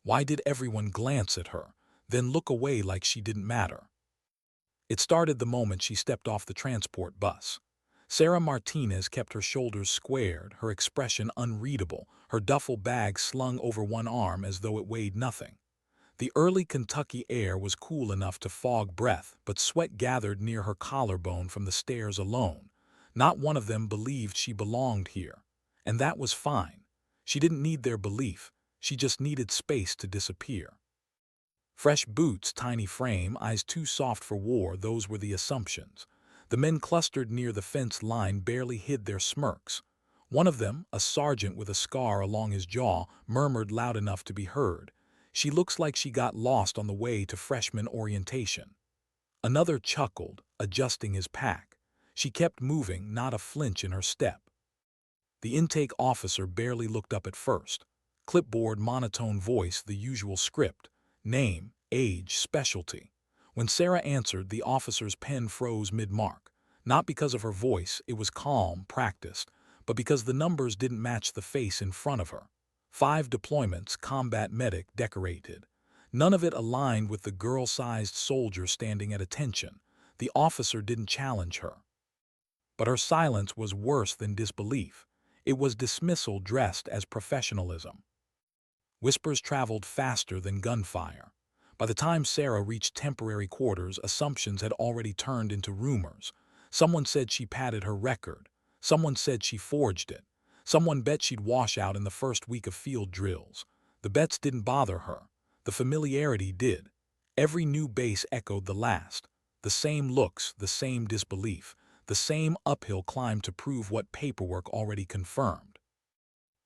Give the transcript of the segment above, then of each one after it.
Why did everyone glance at her, then look away like she didn't matter? It started the moment she stepped off the transport bus. Sarah Martinez kept her shoulders squared, her expression unreadable, her duffel bag slung over one arm as though it weighed nothing. The early Kentucky air was cool enough to fog breath, but sweat gathered near her collarbone from the stairs alone. Not one of them believed she belonged here. And that was fine. She didn't need their belief. She just needed space to disappear. Fresh boots, tiny frame, eyes too soft for war, those were the assumptions. The men clustered near the fence line barely hid their smirks. One of them, a sergeant with a scar along his jaw, murmured loud enough to be heard, "She looks like she got lost on the way to freshman orientation." Another chuckled, adjusting his pack. She kept moving, not a flinch in her step. The intake officer barely looked up at first. Clipboard, monotone voice, the usual script. Name, age, specialty. When Sarah answered, the officer's pen froze mid-mark. Not because of her voice, it was calm, practiced, but because the numbers didn't match the face in front of her. 5 deployments, combat medic, decorated. None of it aligned with the girl-sized soldier standing at attention. The officer didn't challenge her. But her silence was worse than disbelief. It was dismissal dressed as professionalism. Whispers traveled faster than gunfire. By the time Sarah reached temporary quarters, assumptions had already turned into rumors. Someone said she padded her record. Someone said she forged it. Someone bet she'd wash out in the first week of field drills. The bets didn't bother her. The familiarity did. Every new base echoed the last. The same looks, the same disbelief, the same uphill climb to prove what paperwork already confirmed.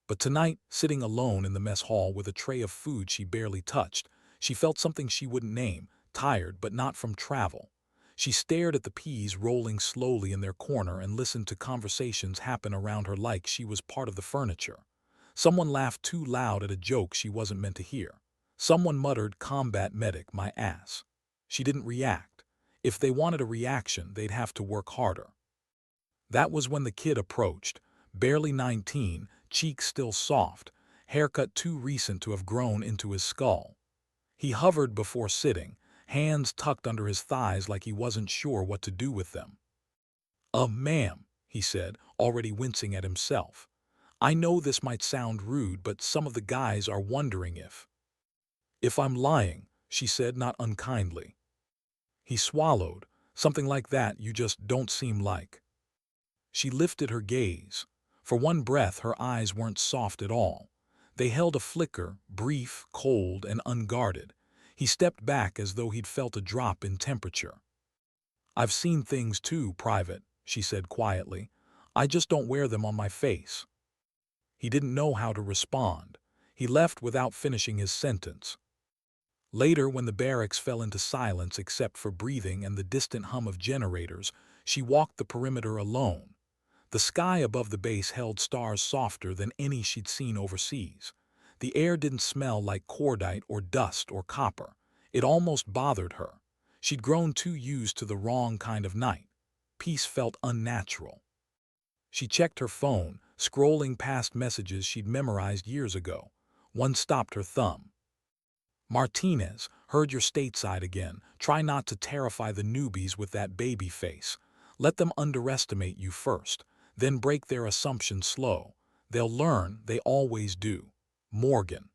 But tonight, sitting alone in the mess hall with a tray of food she barely touched, she felt something she wouldn't name, tired but not from travel. She stared at the peas rolling slowly in their corner and listened to conversations happen around her like she was part of the furniture. Someone laughed too loud at a joke she wasn't meant to hear. Someone muttered, "Combat medic, my ass." She didn't react. If they wanted a reaction, they'd have to work harder. That was when the kid approached, barely 19, cheeks still soft, haircut too recent to have grown into his skull. He hovered before sitting, hands tucked under his thighs like he wasn't sure what to do with them. Ma'am," he said, already wincing at himself. "I know this might sound rude, but some of the guys are wondering if I'm lying," she said, not unkindly. He swallowed. "Something like that, you just don't seem like." She lifted her gaze. For one breath, her eyes weren't soft at all. They held a flicker, brief, cold, and unguarded. He stepped back as though he'd felt a drop in temperature. "I've seen things too, Private," she said quietly. "I just don't wear them on my face." He didn't know how to respond. He left without finishing his sentence. Later, when the barracks fell into silence except for breathing and the distant hum of generators, she walked the perimeter alone. The sky above the base held stars softer than any she'd seen overseas. The air didn't smell like cordite or dust or copper. It almost bothered her. She'd grown too used to the wrong kind of night. Peace felt unnatural. She checked her phone, scrolling past messages she'd memorized years ago. One stopped her thumb. "Martinez, heard you're stateside again. Try not to terrify the newbies with that baby face. Let them underestimate you first, then break their assumptions slow. They'll learn, they always do. Morgan."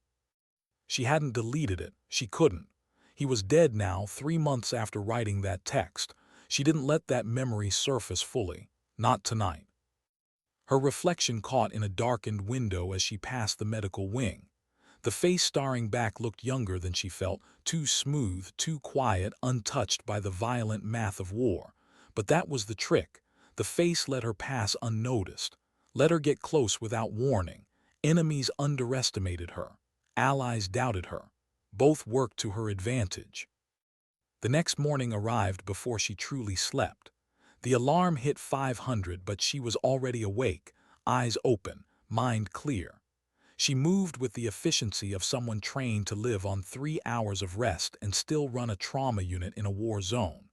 She hadn't deleted it. She couldn't. He was dead now, 3 months after writing that text. She didn't let that memory surface fully. Not tonight. Her reflection caught in a darkened window as she passed the medical wing. The face staring back looked younger than she felt, too smooth, too quiet, untouched by the violent math of war. But that was the trick. The face let her pass unnoticed. Let her get close without warning. Enemies underestimated her. Allies doubted her. Both worked to her advantage. The next morning arrived before she truly slept. The alarm hit 500, but she was already awake, eyes open, mind clear. She moved with the efficiency of someone trained to live on 3 hours of rest and still run a trauma unit in a war zone.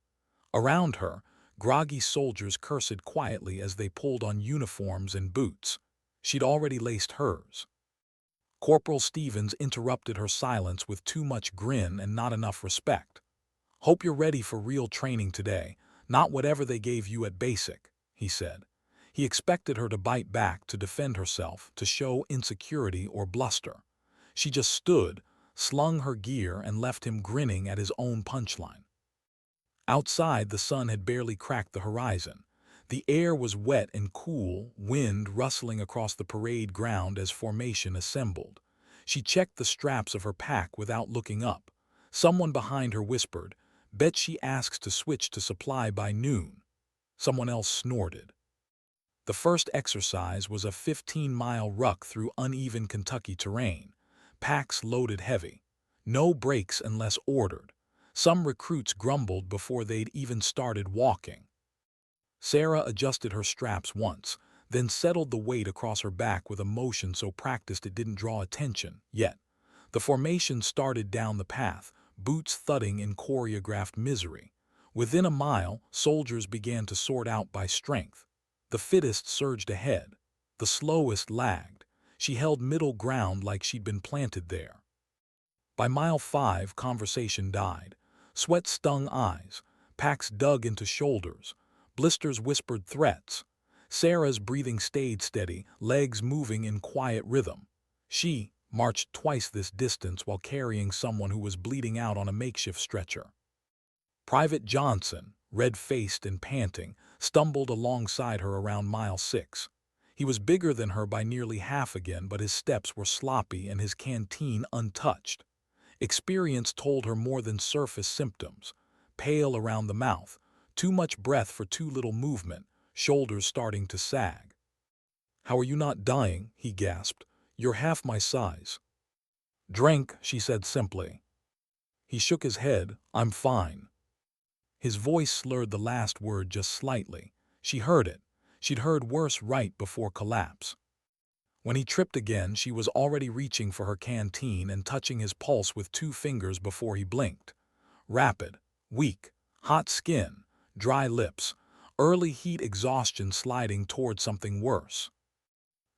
Around her, groggy soldiers cursed quietly as they pulled on uniforms and boots. She'd already laced hers. Corporal Stevens interrupted her silence with too much grin and not enough respect. "Hope you're ready for real training today, not whatever they gave you at basic," he said. He expected her to bite back, to defend herself, to show insecurity or bluster. She just stood, slung her gear, and left him grinning at his own punchline. Outside, the sun had barely cracked the horizon. The air was wet and cool, wind rustling across the parade ground as formation assembled. She checked the straps of her pack without looking up. Someone behind her whispered, "Bet she asks to switch to supply by noon." Someone else snorted. The first exercise was a 15-mile ruck through uneven Kentucky terrain. Packs loaded heavy. No breaks unless ordered. Some recruits grumbled before they'd even started walking. Sarah adjusted her straps once, then settled the weight across her back with a motion so practiced it didn't draw attention, yet. The formation started down the path, boots thudding in choreographed misery. Within a mile, soldiers began to sort out by strength. The fittest surged ahead. The slowest lagged. She held middle ground like she'd been planted there. By mile 5, conversation died. Sweat stung eyes. Packs dug into shoulders. Blisters whispered threats. Sarah's breathing stayed steady, legs moving in quiet rhythm. She marched twice this distance while carrying someone who was bleeding out on a makeshift stretcher. Private Johnson, red-faced and panting, stumbled alongside her around mile 6. He was bigger than her by nearly half again, but his steps were sloppy and his canteen untouched. Experience told her more than surface symptoms. Pale around the mouth, too much breath for too little movement, shoulders starting to sag. "How are you not dying?" he gasped. "You're half my size." "Drink," she said simply. He shook his head. "I'm fine." His voice slurred the last word just slightly. She heard it. She'd heard worse right before collapse. When he tripped again, she was already reaching for her canteen and touching his pulse with 2 fingers before he blinked. Rapid, weak, hot skin, dry lips, early heat exhaustion sliding toward something worse.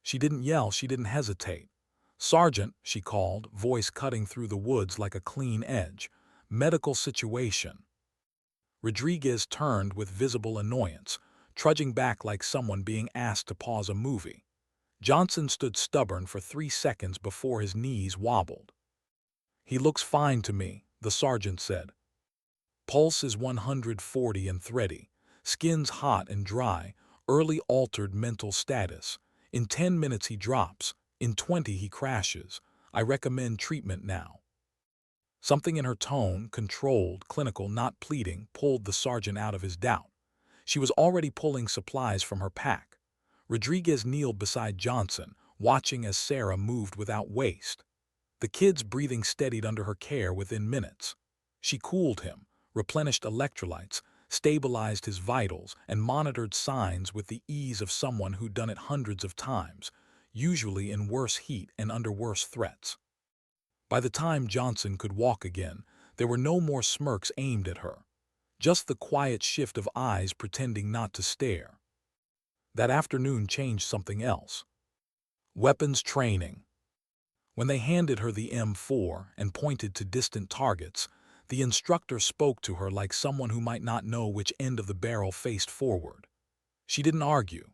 She didn't yell, she didn't hesitate. "Sergeant," she called, voice cutting through the woods like a clean edge. "Medical situation." Rodriguez turned with visible annoyance, trudging back like someone being asked to pause a movie. Johnson stood stubborn for 3 seconds before his knees wobbled. "He looks fine to me," the sergeant said. "Pulse is 140 and thready. Skin's hot and dry, early altered mental status. In 10 minutes he drops, in 20 he crashes. I recommend treatment now." Something in her tone, controlled, clinical, not pleading, pulled the sergeant out of his doubt. She was already pulling supplies from her pack. Rodriguez kneeled beside Johnson, watching as Sarah moved without waste. The kid's breathing steadied under her care within minutes. She cooled him, replenished electrolytes, stabilized his vitals, and monitored signs with the ease of someone who'd done it hundreds of times, usually in worse heat and under worse threats. By the time Johnson could walk again, there were no more smirks aimed at her. Just the quiet shift of eyes pretending not to stare. That afternoon changed something else. Weapons training. When they handed her the M4 and pointed to distant targets, the instructor spoke to her like someone who might not know which end of the barrel faced forward. She didn't argue.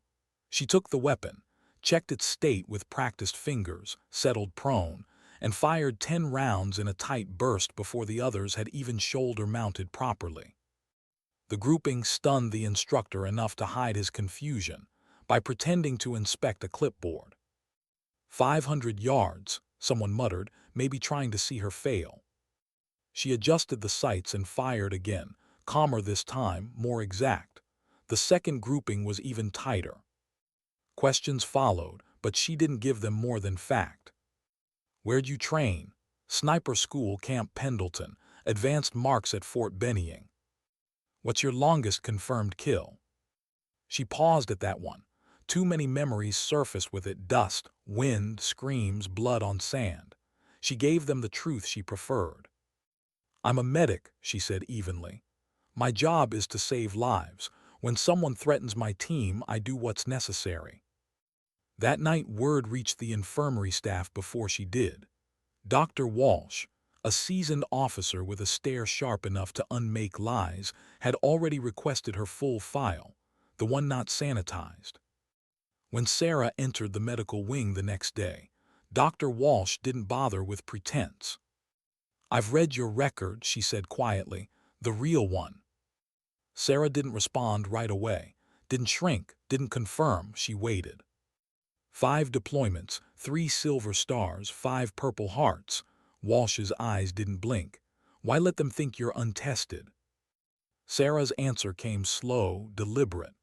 She took the weapon, checked its state with practiced fingers, settled prone, and fired 10 rounds in a tight burst before the others had even shoulder-mounted properly. The grouping stunned the instructor enough to hide his confusion by pretending to inspect a clipboard. 500 yards, someone muttered, maybe trying to see her fail. She adjusted the sights and fired again, calmer this time, more exact. The second grouping was even tighter. Questions followed, but she didn't give them more than fact. "Where'd you train?" "Sniper School, Camp Pendleton. Advanced marks at Fort Benning." "What's your longest confirmed kill?" She paused at that one. Too many memories surfaced with it: dust, wind, screams, blood on sand. She gave them the truth she preferred. "I'm a medic," she said evenly. "My job is to save lives. When someone threatens my team, I do what's necessary." That night, word reached the infirmary staff before she did. Dr. Walsh, a seasoned officer with a stare sharp enough to unmake lies, had already requested her full file, the one not sanitized. When Sarah entered the medical wing the next day, Dr. Walsh didn't bother with pretense. "I've read your record," she said quietly, "the real one." Sarah didn't respond right away, didn't shrink, didn't confirm. She waited. 5 deployments, 3 silver stars, 5 purple hearts. Walsh's eyes didn't blink. Why let them think you're untested? Sarah's answer came slow, deliberate.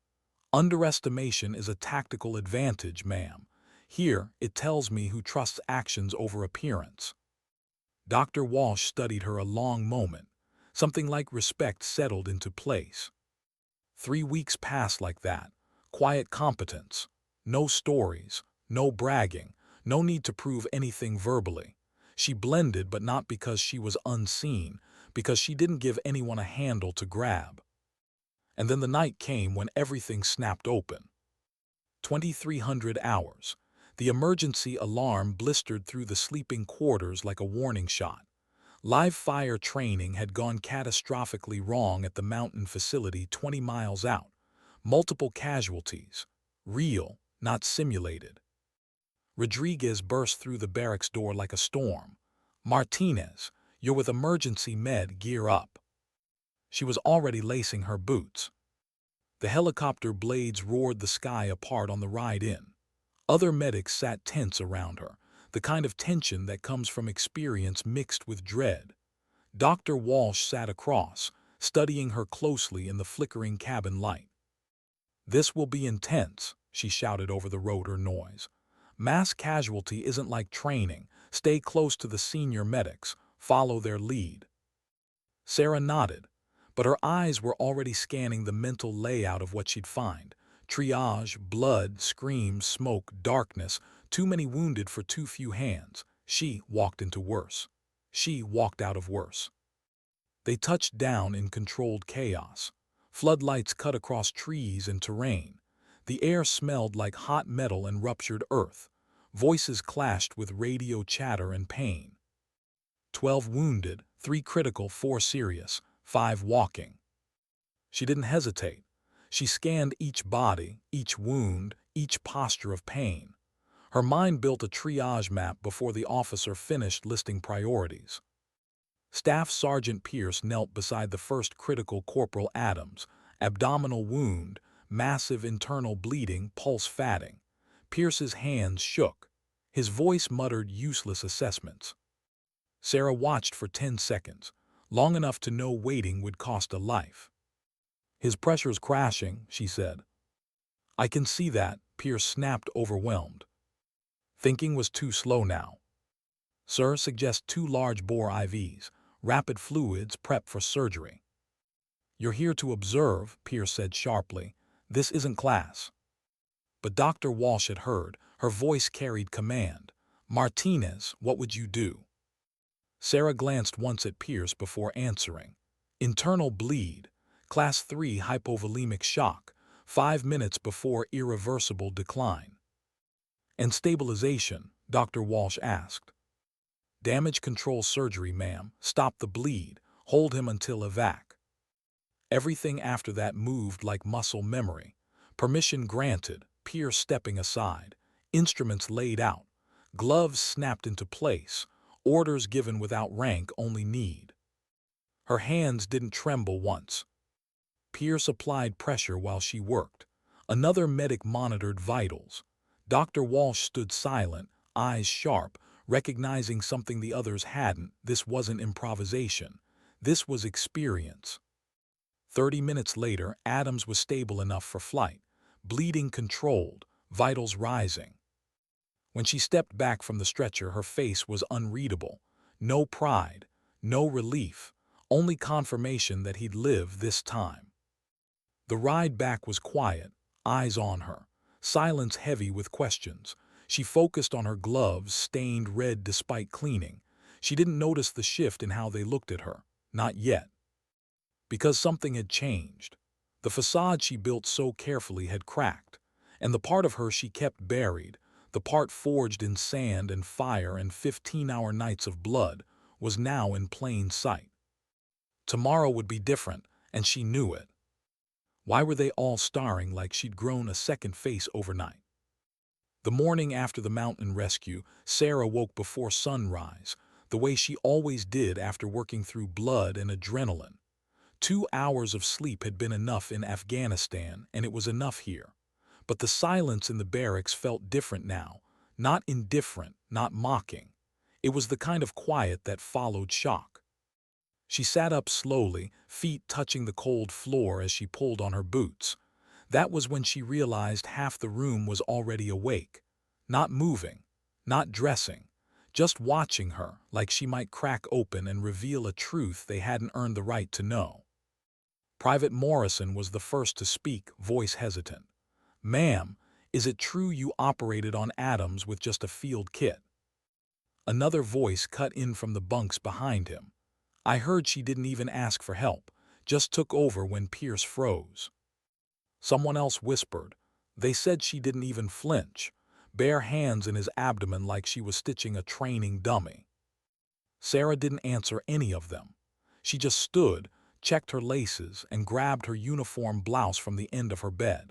"Underestimation is a tactical advantage, ma'am. Here, it tells me who trusts actions over appearance." Dr. Walsh studied her a long moment. Something like respect settled into place. 3 weeks passed like that. Quiet competence. No stories, no bragging, no need to prove anything verbally. She blended, but not because she was unseen, because she didn't give anyone a handle to grab. And then the night came when everything snapped open. 2300 hours. The emergency alarm blistered through the sleeping quarters like a warning shot. Live fire training had gone catastrophically wrong at the mountain facility 20 miles out. Multiple casualties. Real, not simulated. Rodriguez burst through the barracks door like a storm. "Martinez, you're with emergency med, gear up." She was already lacing her boots. The helicopter blades roared the sky apart on the ride in. Other medics sat tense around her, the kind of tension that comes from experience mixed with dread. Dr. Walsh sat across, studying her closely in the flickering cabin light. "This will be intense," she shouted over the rotor noise. "Mass casualty isn't like training. Stay close to the senior medics. Follow their lead." Sarah nodded, but her eyes were already scanning the mental layout of what she'd find. Triage, blood, screams, smoke, darkness, too many wounded for too few hands. She walked into worse. She walked out of worse. They touched down in controlled chaos. Floodlights cut across trees and terrain. The air smelled like hot metal and ruptured earth. Voices clashed with radio chatter and pain. 12 wounded, 3 critical, 4 serious, 5 walking. She didn't hesitate. She scanned each body, each wound, each posture of pain. Her mind built a triage map before the officer finished listing priorities. Staff Sergeant Pierce knelt beside the first critical Corporal Adams. Abdominal wound, massive internal bleeding, pulse fatting. Pierce's hands shook. His voice muttered useless assessments. Sarah watched for 10 seconds, long enough to know waiting would cost a life. "His pressure's crashing," she said. "I can see that," Pierce snapped, overwhelmed. Thinking was too slow now. "Sir, suggest 2 large-bore IVs. Rapid fluids, prep for surgery." "You're here to observe," Pierce said sharply. "This isn't class." But Dr. Walsh had heard. Her voice carried command. "Martinez, what would you do?" Sarah glanced once at Pierce before answering. "Internal bleed. Class 3 hypovolemic shock. 5 minutes before irreversible decline." "And stabilization?" Dr. Walsh asked. "Damage control surgery, ma'am. Stop the bleed. Hold him until evac." Everything after that moved like muscle memory. Permission granted, Pierce stepping aside. Instruments laid out. Gloves snapped into place. Orders given without rank, only need. Her hands didn't tremble once. Pierce applied pressure while she worked. Another medic monitored vitals. Dr. Walsh stood silent, eyes sharp, recognizing something the others hadn't. This wasn't improvisation. This was experience. 30 minutes later, Adams was stable enough for flight. Bleeding controlled, vitals rising. When she stepped back from the stretcher, her face was unreadable. No pride, no relief, only confirmation that he'd lived this time. The ride back was quiet, eyes on her, silence heavy with questions. She focused on her gloves, stained red despite cleaning. She didn't notice the shift in how they looked at her. Not yet. Because something had changed. The facade she built so carefully had cracked, and the part of her she kept buried, The part forged in sand and fire and 15-hour nights of blood was now in plain sight. Tomorrow would be different, and she knew it. Why were they all starring like she'd grown a second face overnight? The morning after the mountain rescue, Sarah woke before sunrise, the way she always did after working through blood and adrenaline. 2 hours of sleep had been enough in Afghanistan, and it was enough here. But the silence in the barracks felt different now, not indifferent, not mocking. It was the kind of quiet that followed shock. She sat up slowly, feet touching the cold floor as she pulled on her boots. That was when she realized half the room was already awake, not moving, not dressing, just watching her like she might crack open and reveal a truth they hadn't earned the right to know. Private Morrison was the first to speak, voice hesitant. "Ma'am, is it true you operated on Adams with just a field kit?" Another voice cut in from the bunks behind him. "I heard she didn't even ask for help, just took over when Pierce froze." Someone else whispered, "They said she didn't even flinch, bare hands in his abdomen like she was stitching a training dummy." Sarah didn't answer any of them. She just stood, checked her laces, and grabbed her uniform blouse from the end of her bed.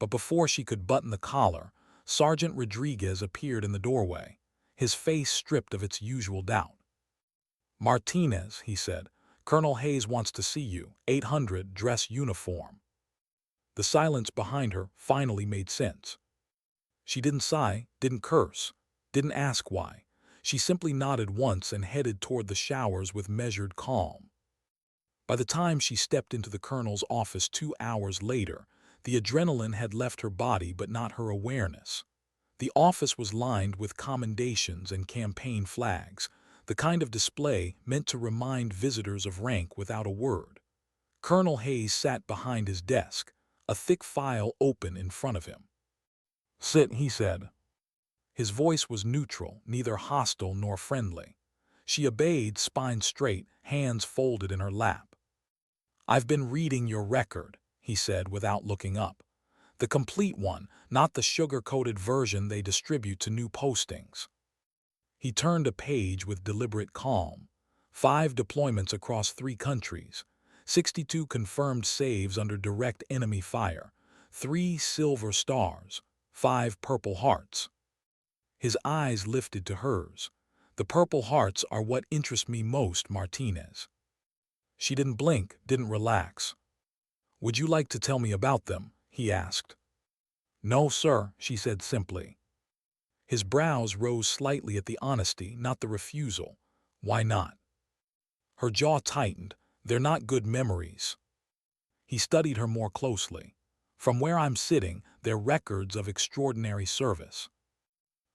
But before she could button the collar, Sergeant Rodriguez appeared in the doorway, his face stripped of its usual doubt. "Martinez," he said, "Colonel Hayes wants to see you, 800, dress uniform." The silence behind her finally made sense. She didn't sigh, didn't curse, didn't ask why. She simply nodded once and headed toward the showers with measured calm. By the time she stepped into the colonel's office 2 hours later, the adrenaline had left her body but not her awareness. The office was lined with commendations and campaign flags, the kind of display meant to remind visitors of rank without a word. Colonel Hayes sat behind his desk, a thick file open in front of him. "Sit," he said. His voice was neutral, neither hostile nor friendly. She obeyed, spine straight, hands folded in her lap. "I've been reading your record," he said without looking up. "The complete one, not the sugar-coated version they distribute to new postings." He turned a page with deliberate calm. 5 deployments across 3 countries, 62 confirmed saves under direct enemy fire, 3 silver stars, 5 purple hearts. His eyes lifted to hers. "The purple hearts are what interest me most, Martinez." She didn't blink, didn't relax. "Would you like to tell me about them?" he asked. "No, sir," she said simply. His brows rose slightly at the honesty, not the refusal. "Why not?" Her jaw tightened. "They're not good memories." He studied her more closely. "From where I'm sitting, they're records of extraordinary service."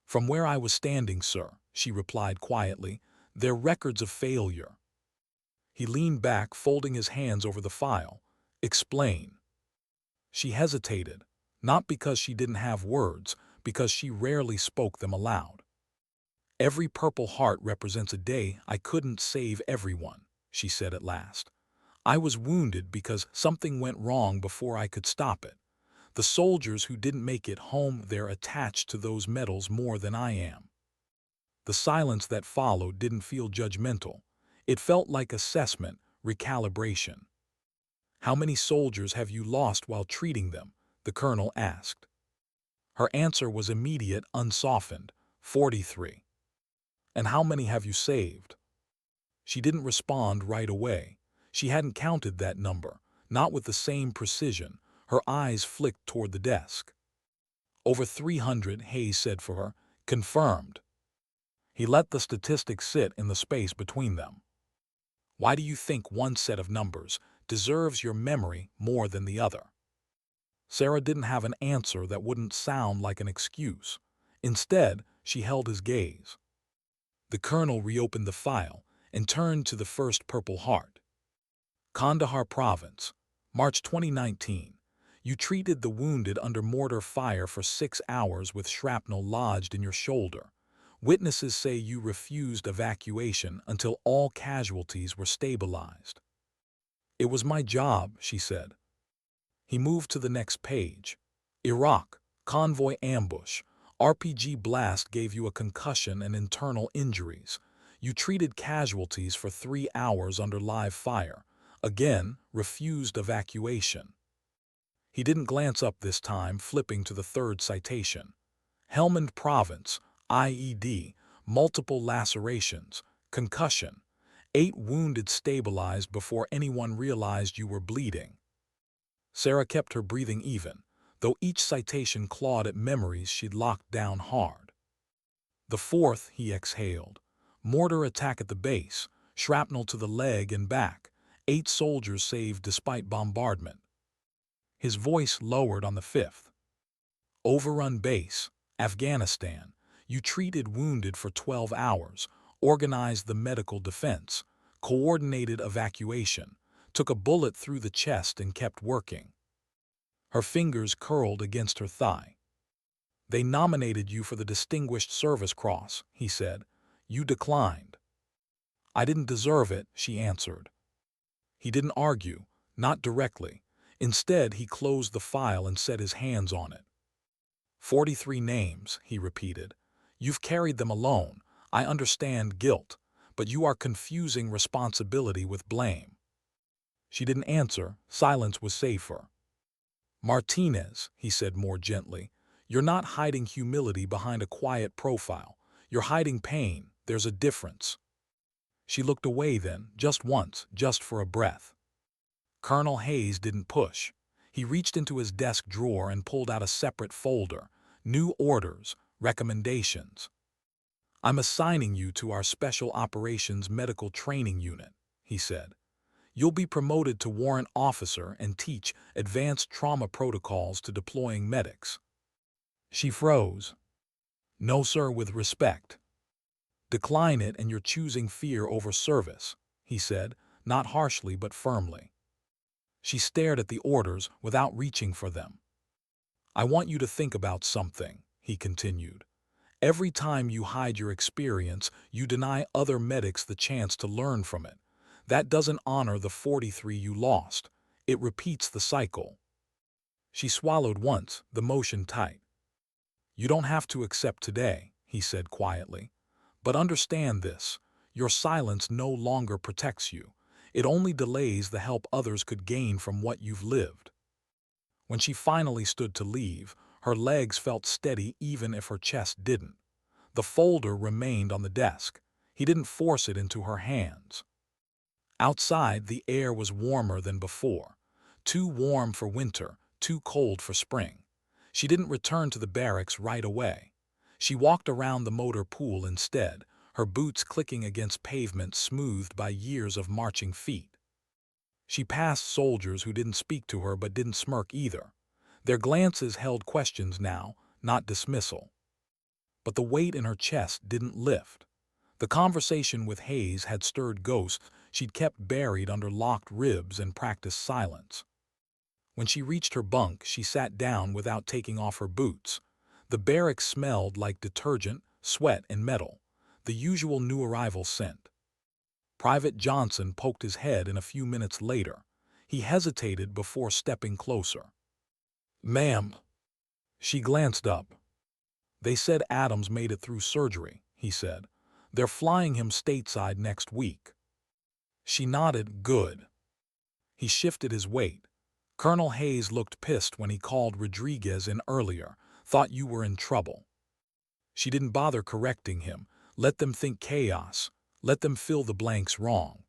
"From where I was standing, sir," she replied quietly, "they're records of failure." He leaned back, folding his hands over the file. "Explain." She hesitated, not because she didn't have words, because she rarely spoke them aloud. "Every Purple Heart represents a day I couldn't save everyone," she said at last. "I was wounded because something went wrong before I could stop it. The soldiers who didn't make it home, they're attached to those medals more than I am." The silence that followed didn't feel judgmental. It felt like assessment, recalibration. "How many soldiers have you lost while treating them?" the colonel asked. Her answer was immediate, unsoftened. 43. "And how many have you saved?" She didn't respond right away. She hadn't counted that number, not with the same precision. Her eyes flicked toward the desk. "Over 300, Hayes said for her. Confirmed." He let the statistics sit in the space between them. "Why do you think one set of numbers deserves your memory more than the other?" Sarah didn't have an answer that wouldn't sound like an excuse. Instead, she held his gaze. The colonel reopened the file and turned to the first Purple Heart. "Kandahar Province, March 2019. You treated the wounded under mortar fire for 6 hours with shrapnel lodged in your shoulder. Witnesses say you refused evacuation until all casualties were stabilized." "It was my job," she said. He moved to the next page. "Iraq, convoy ambush. RPG blast gave you a concussion and internal injuries. You treated casualties for 3 hours under live fire. Again, refused evacuation. He didn't glance up this time, flipping to the third citation. Helmand Province, IED, multiple lacerations, concussion. 8 wounded stabilized before anyone realized you were bleeding. Sarah kept her breathing even, though each citation clawed at memories she'd locked down hard. The fourth, he exhaled. Mortar attack at the base, shrapnel to the leg and back, 8 soldiers saved despite bombardment. His voice lowered on the fifth. Overrun base, Afghanistan. You treated wounded for 12 hours, organized the medical defense, coordinated evacuation, took a bullet through the chest and kept working. Her fingers curled against her thigh. They nominated you for the Distinguished Service Cross, he said. You declined. I didn't deserve it, she answered. He didn't argue, not directly. Instead, he closed the file and set his hands on it. 43 names, he repeated. You've carried them alone. I understand guilt, but you are confusing responsibility with blame. She didn't answer. Silence was safer. Martinez, he said more gently, you're not hiding humility behind a quiet profile. You're hiding pain. There's a difference. She looked away then, just once, just for a breath. Colonel Hayes didn't push. He reached into his desk drawer and pulled out a separate folder. New orders, recommendations. I'm assigning you to our Special Operations Medical Training Unit, he said. You'll be promoted to warrant officer and teach advanced trauma protocols to deploying medics. She froze. No, sir, with respect. Decline it and you're choosing fear over service, he said, not harshly but firmly. She stared at the orders without reaching for them. I want you to think about something, he continued. Every time you hide your experience, you deny other medics the chance to learn from it. That doesn't honor the 43 you lost. It repeats the cycle. She swallowed once, the motion tight. You don't have to accept today, he said quietly. But understand this. Your silence no longer protects you. It only delays the help others could gain from what you've lived. When she finally stood to leave, her legs felt steady even if her chest didn't. The folder remained on the desk. He didn't force it into her hands. Outside, the air was warmer than before. Too warm for winter, too cold for spring. She didn't return to the barracks right away. She walked around the motor pool instead, her boots clicking against pavement smoothed by years of marching feet. She passed soldiers who didn't speak to her but didn't smirk either. Their glances held questions now, not dismissal. But the weight in her chest didn't lift. The conversation with Hayes had stirred ghosts she'd kept buried under locked ribs and practiced silence. When she reached her bunk, she sat down without taking off her boots. The barracks smelled like detergent, sweat, and metal, the usual new arrival scent. Private Johnson poked his head in a few minutes later. He hesitated before stepping closer. Ma'am. She glanced up. They said Adams made it through surgery, he said. They're flying him stateside next week. She nodded, good. He shifted his weight. Colonel Hayes looked pissed when he called Rodriguez in earlier, thought you were in trouble. She didn't bother correcting him. Let them think chaos. Let them fill the blanks wrong.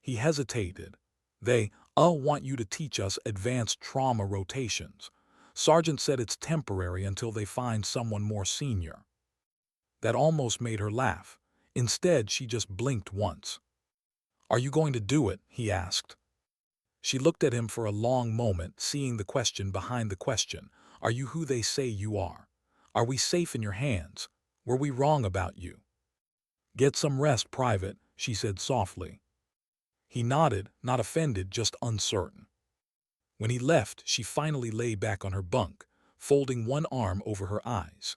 He hesitated. They want you to teach us advanced trauma rotations. Sergeant said it's temporary until they find someone more senior. That almost made her laugh. Instead, she just blinked once. Are you going to do it? He asked. She looked at him for a long moment, seeing the question behind the question. Are you who they say you are? Are we safe in your hands? Were we wrong about you? Get some rest, Private, she said softly. He nodded, not offended, just uncertain. When he left, she finally lay back on her bunk, folding one arm over her eyes.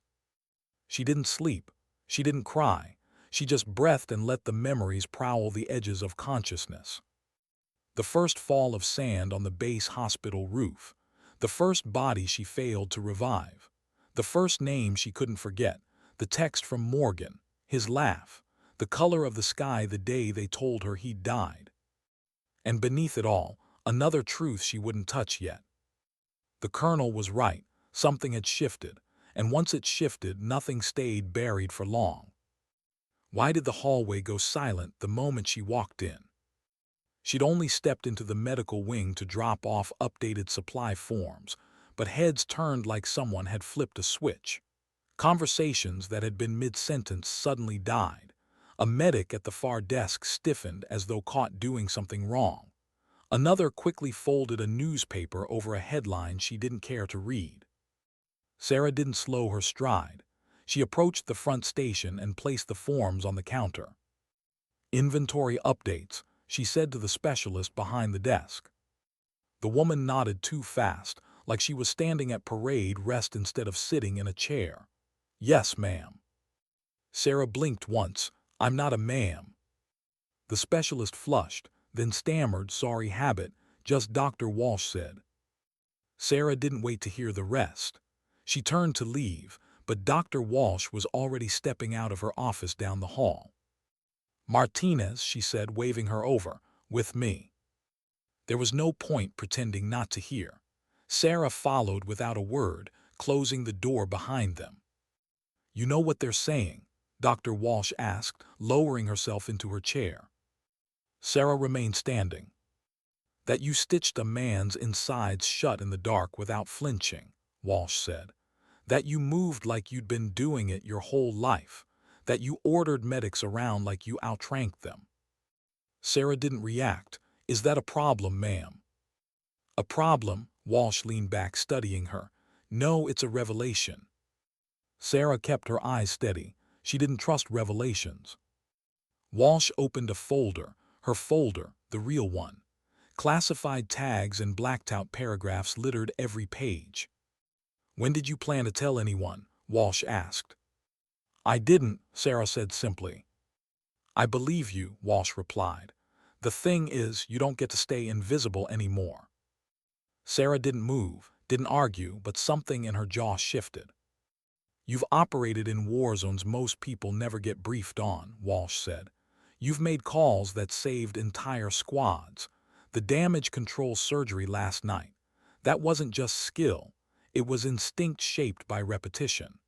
She didn't sleep. She didn't cry. She just breathed and let the memories prowl the edges of consciousness. The first fall of sand on the base hospital roof. The first body she failed to revive. The first name she couldn't forget, the text from Morgan, his laugh, the color of the sky the day they told her he'd died. And beneath it all, another truth she wouldn't touch yet. The colonel was right, something had shifted, and once it shifted, nothing stayed buried for long. Why did the hallway go silent the moment she walked in? She'd only stepped into the medical wing to drop off updated supply forms, but heads turned like someone had flipped a switch. Conversations that had been mid-sentence suddenly died. A medic at the far desk stiffened as though caught doing something wrong. Another quickly folded a newspaper over a headline she didn't care to read. Sarah didn't slow her stride. She approached the front station and placed the forms on the counter. "Inventory updates," she said to the specialist behind the desk. The woman nodded too fast, like she was standing at parade rest instead of sitting in a chair. "Yes, ma'am." Sarah blinked once. "I'm not a ma'am." The specialist flushed, then stammered, "Sorry, habit, just Dr. Walsh said." Sarah didn't wait to hear the rest. She turned to leave, but Dr. Walsh was already stepping out of her office down the hall. "Martinez," she said, waving her over, "with me." There was no point pretending not to hear. Sarah followed without a word, closing the door behind them. "You know what they're saying?" Dr. Walsh asked, lowering herself into her chair. Sarah remained standing. "That you stitched a man's insides shut in the dark without flinching," Walsh said. "That you moved like you'd been doing it your whole life. That you ordered medics around like you outranked them." Sarah didn't react. "Is that a problem, ma'am?" "A problem?" Walsh leaned back, studying her. "No, it's a revelation." Sarah kept her eyes steady. She didn't trust revelations. Walsh opened a folder, her folder, the real one. Classified tags and blacked-out paragraphs littered every page. "When did you plan to tell anyone?" Walsh asked. "I didn't," Sarah said simply. "I believe you," Walsh replied. "The thing is, you don't get to stay invisible anymore." Sarah didn't move, didn't argue, but something in her jaw shifted. "You've operated in war zones most people never get briefed on," Walsh said. "You've made calls that saved entire squads. The damage control surgery last night. That wasn't just skill. It was instinct shaped by repetition."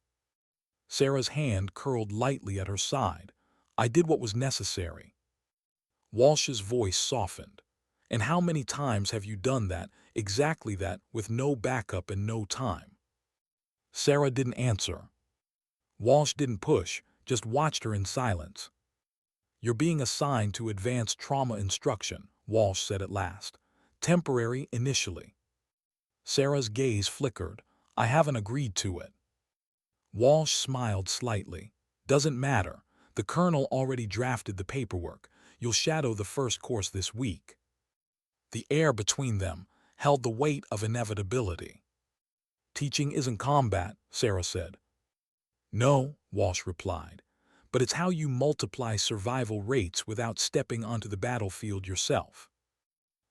Sarah's hand curled lightly at her side. "I did what was necessary." Walsh's voice softened. "And how many times have you done that, exactly that, with no backup and no time?" Sarah didn't answer. Walsh didn't push, just watched her in silence. "You're being assigned to advanced trauma instruction," Walsh said at last. "Temporary initially." Sarah's gaze flickered. "I haven't agreed to it." Walsh smiled slightly. "Doesn't matter. The colonel already drafted the paperwork. You'll shadow the first course this week." The air between them held the weight of inevitability. "Teaching isn't combat," Sarah said. "No," Walsh replied, "but it's how you multiply survival rates without stepping onto the battlefield yourself."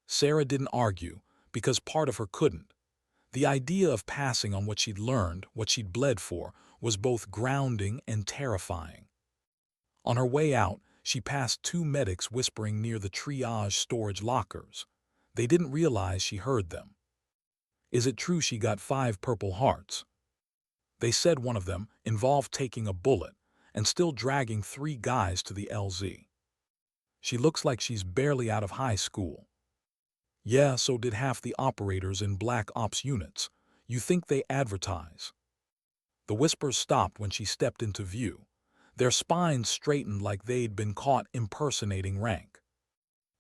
Sarah didn't argue, because part of her couldn't. The idea of passing on what she'd learned, what she'd bled for, was both grounding and terrifying. On her way out, she passed two medics whispering near the triage storage lockers. They didn't realize she heard them. "Is it true she got 5 Purple Hearts?" They said one of them involved taking a bullet and still dragging 3 guys to the LZ. "She looks like she's barely out of high school." "Yeah, so did half the operators in Black Ops units. You think they advertise?" The whispers stopped when she stepped into view. Their spines straightened like they'd been caught impersonating rank.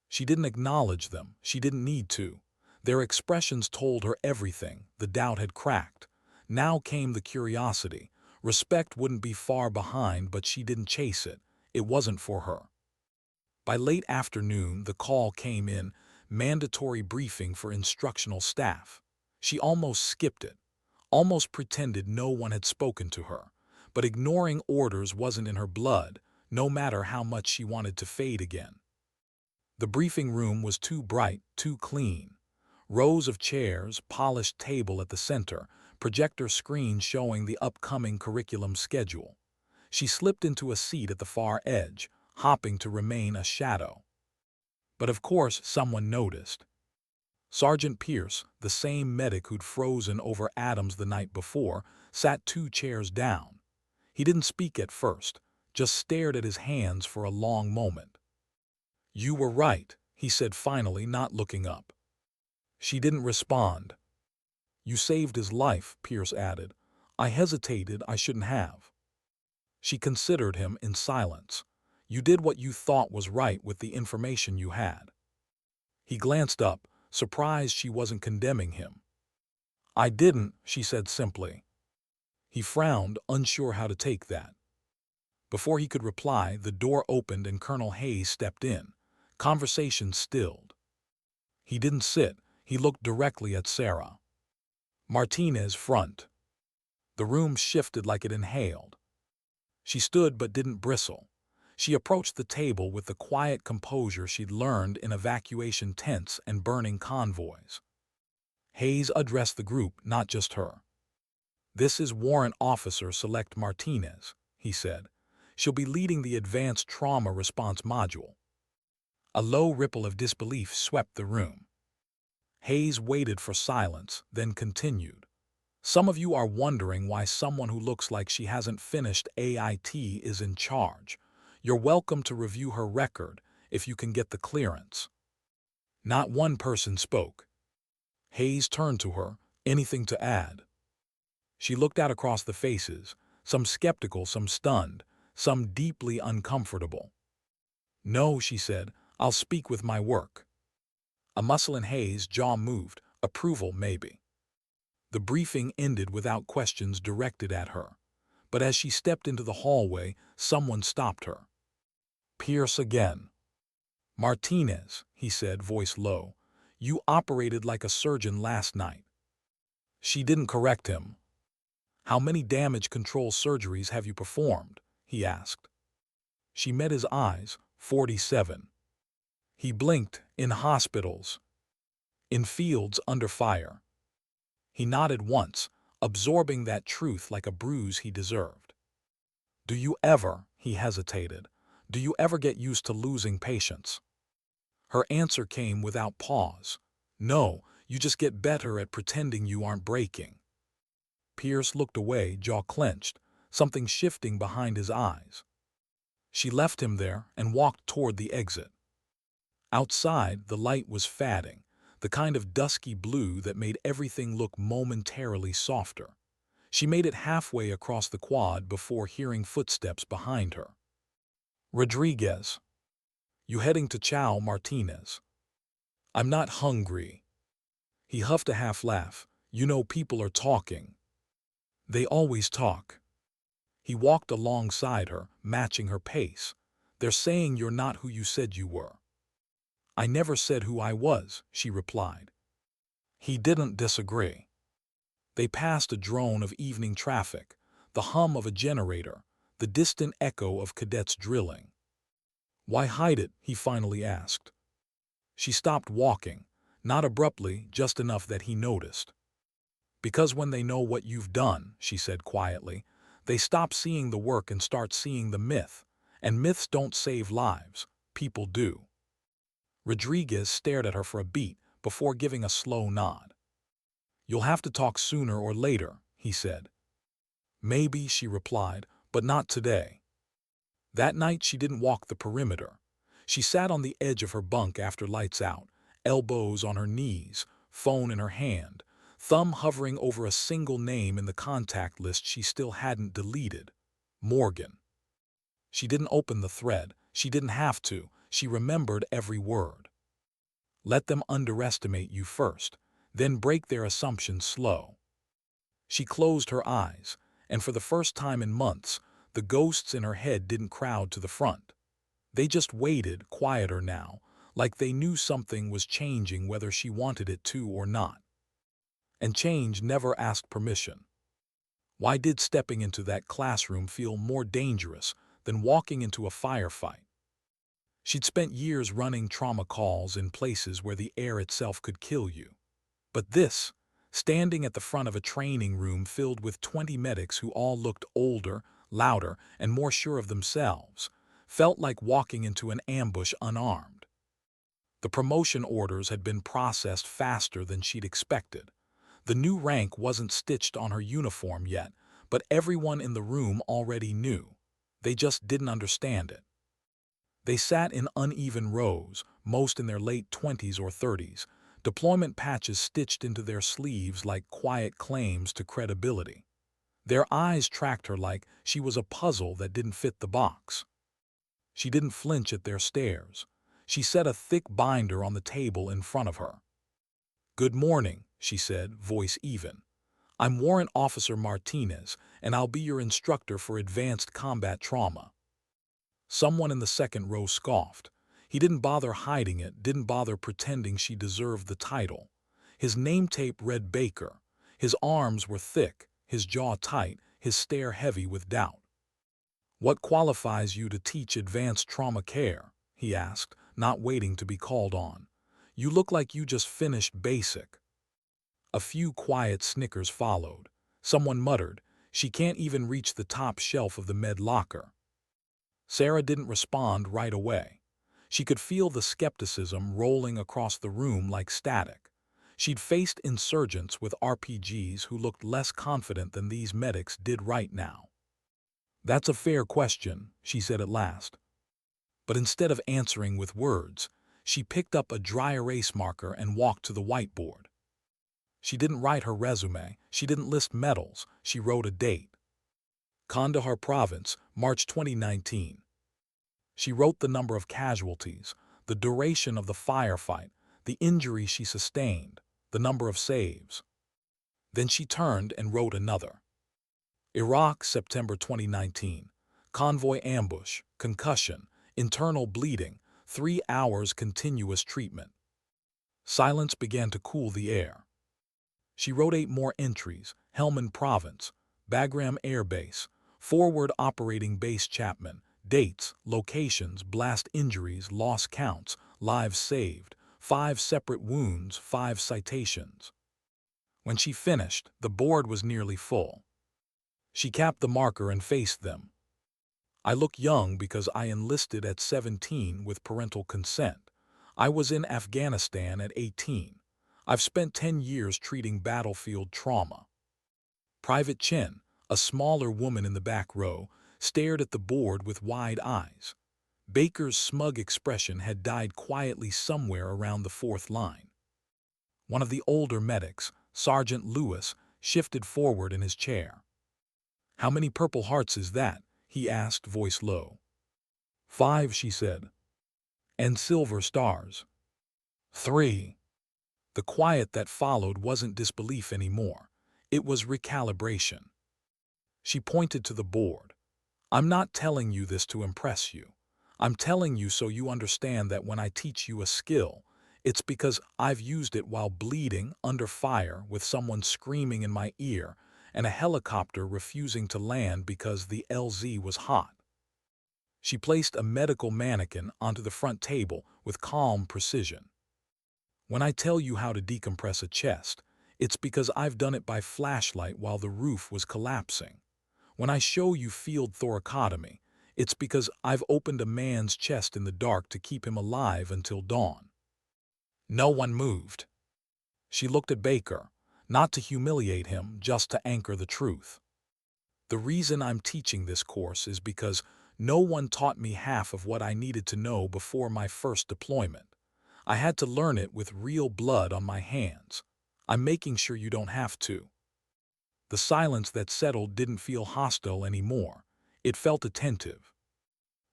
She didn't acknowledge them. She didn't need to. Their expressions told her everything. The doubt had cracked. Now came the curiosity. Respect wouldn't be far behind, but she didn't chase it. It wasn't for her. By late afternoon, the call came in, mandatory briefing for instructional staff. She almost skipped it, almost pretended no one had spoken to her. But ignoring orders wasn't in her blood, no matter how much she wanted to fade again. The briefing room was too bright, too clean. Rows of chairs, polished table at the center, projector screen showing the upcoming curriculum schedule. She slipped into a seat at the far edge, hopping to remain a shadow. But of course someone noticed. Sergeant Pierce, the same medic who'd frozen over Adams the night before, sat 2 chairs down. He didn't speak at first, just stared at his hands for a long moment. "You were right," he said finally, not looking up. She didn't respond. "You saved his life," Pierce added. "I hesitated, I shouldn't have." She considered him in silence. "You did what you thought was right with the information you had." He glanced up, surprised she wasn't condemning him. "I didn't," she said simply. He frowned, unsure how to take that. Before he could reply, the door opened and Colonel Hayes stepped in. Conversation stilled. He didn't sit. He looked directly at Sarah. Martinez front. The room shifted like it inhaled. She stood but didn't bristle. She approached the table with the quiet composure she'd learned in evacuation tents and burning convoys. Hayes addressed the group, not just her. "This is Warrant Officer Select Martinez," he said. "She'll be leading the Advanced Trauma Response Module." A low ripple of disbelief swept the room. Hayes waited for silence, then continued. "Some of you are wondering why someone who looks like she hasn't finished AIT is in charge. You're welcome to review her record if you can get the clearance." Not one person spoke. Hayes turned to her. "Anything to add?" She looked out across the faces, some skeptical, some stunned, some deeply uncomfortable. "No," she said. "I'll speak with my work." A muscle in Hayes' jaw moved. Approval, maybe. The briefing ended without questions directed at her. But as she stepped into the hallway, someone stopped her. Pierce again. "Martinez," he said, voice low, "you operated like a surgeon last night." She didn't correct him. "How many damage control surgeries have you performed?" he asked. She met his eyes. 47. He blinked. "In hospitals. In fields under fire." He nodded once, absorbing that truth like a bruise he deserved. "Do you ever," he hesitated, "do you ever get used to losing patience?" Her answer came without pause. "No, you just get better at pretending you aren't breaking." Pierce looked away, jaw clenched, something shifting behind his eyes. She left him there and walked toward the exit. Outside, the light was fading, the kind of dusky blue that made everything look momentarily softer. She made it halfway across the quad before hearing footsteps behind her. "Rodriguez." "You heading to Chow?" "Martinez." "I'm not hungry." He huffed a half laugh. "You know, people are talking." "They always talk." He walked alongside her, matching her pace. "They're saying you're not who you said you were." "I never said who I was," she replied. He didn't disagree. They passed a drone of evening traffic, the hum of a generator, the distant echo of cadets drilling. "Why hide it?" he finally asked. She stopped walking, not abruptly, just enough that he noticed. "Because when they know what you've done," she said quietly, "they stop seeing the work and start seeing the myth. And myths don't save lives, people do." Rodriguez stared at her for a beat before giving a slow nod. "You'll have to talk sooner or later," he said. "Maybe," she replied, "but not today." That night she didn't walk the perimeter. She sat on the edge of her bunk after lights out, elbows on her knees, phone in her hand, thumb hovering over a single name in the contact list she still hadn't deleted. Morgan. She didn't open the thread. She didn't have to. She remembered every word. "Let them underestimate you first, then break their assumptions slow." She closed her eyes, and for the first time in months, the ghosts in her head didn't crowd to the front. They just waited, quieter now, like they knew something was changing whether she wanted it to or not. And change never asked permission. Why did stepping into that classroom feel more dangerous than walking into a firefight? She'd spent years running trauma calls in places where the air itself could kill you. But this standing at the front of a training room filled with 20 medics who all looked older, louder, and more sure of themselves, felt like walking into an ambush unarmed. The promotion orders had been processed faster than she'd expected. The new rank wasn't stitched on her uniform yet, but everyone in the room already knew. They just didn't understand it. They sat in uneven rows, most in their late 20s or 30s, deployment patches stitched into their sleeves like quiet claims to credibility. Their eyes tracked her like she was a puzzle that didn't fit the box. She didn't flinch at their stares. She set a thick binder on the table in front of her. "Good morning," she said, voice even. "I'm Warrant Officer Martinez, and I'll be your instructor for advanced combat trauma." Someone in the second row scoffed. He didn't bother hiding it, didn't bother pretending she deserved the title. His name tape read Baker. His arms were thick, his jaw tight, his stare heavy with doubt. "What qualifies you to teach advanced trauma care?" he asked, not waiting to be called on. "You look like you just finished basic." A few quiet snickers followed. Someone muttered, "She can't even reach the top shelf of the med locker." Sarah didn't respond right away. She could feel the skepticism rolling across the room like static. She'd faced insurgents with RPGs who looked less confident than these medics did right now. "That's a fair question," she said at last. But instead of answering with words, she picked up a dry erase marker and walked to the whiteboard. She didn't write her resume, she didn't list medals, she wrote a date. Kandahar Province, March 2019. She wrote the number of casualties, the duration of the firefight, the injuries she sustained, the number of saves. Then she turned and wrote another. Iraq, September 2019. Convoy ambush, concussion, internal bleeding, 3 hours continuous treatment. Silence began to cool the air. She wrote 8 more entries: Helmand Province, Bagram Air Base, Forward Operating Base Chapman, dates, locations, blast injuries, loss counts, lives saved, 5 separate wounds, 5 citations. When she finished, the board was nearly full. She capped the marker and faced them. "I look young because I enlisted at 17 with parental consent. I was in Afghanistan at 18. I've spent 10 years treating battlefield trauma." Private Chin, a smaller woman in the back row, stared at the board with wide eyes. Baker's smug expression had died quietly somewhere around the 4th line. One of the older medics, Sergeant Lewis, shifted forward in his chair. "How many Purple Hearts is that?" he asked, voice low. "5," she said. "And Silver Stars?" "3." The quiet that followed wasn't disbelief anymore. It was recalibration. She pointed to the board. "I'm not telling you this to impress you. I'm telling you so you understand that when I teach you a skill, it's because I've used it while bleeding, under fire, with someone screaming in my ear, and a helicopter refusing to land because the LZ was hot." She placed a medical mannequin onto the front table with calm precision. "When I tell you how to decompress a chest, it's because I've done it by flashlight while the roof was collapsing. When I show you field thoracotomy, it's because I've opened a man's chest in the dark to keep him alive until dawn." No one moved. She looked at Baker, not to humiliate him, just to anchor the truth. "The reason I'm teaching this course is because no one taught me half of what I needed to know before my first deployment. I had to learn it with real blood on my hands. I'm making sure you don't have to." The silence that settled didn't feel hostile anymore. It felt attentive.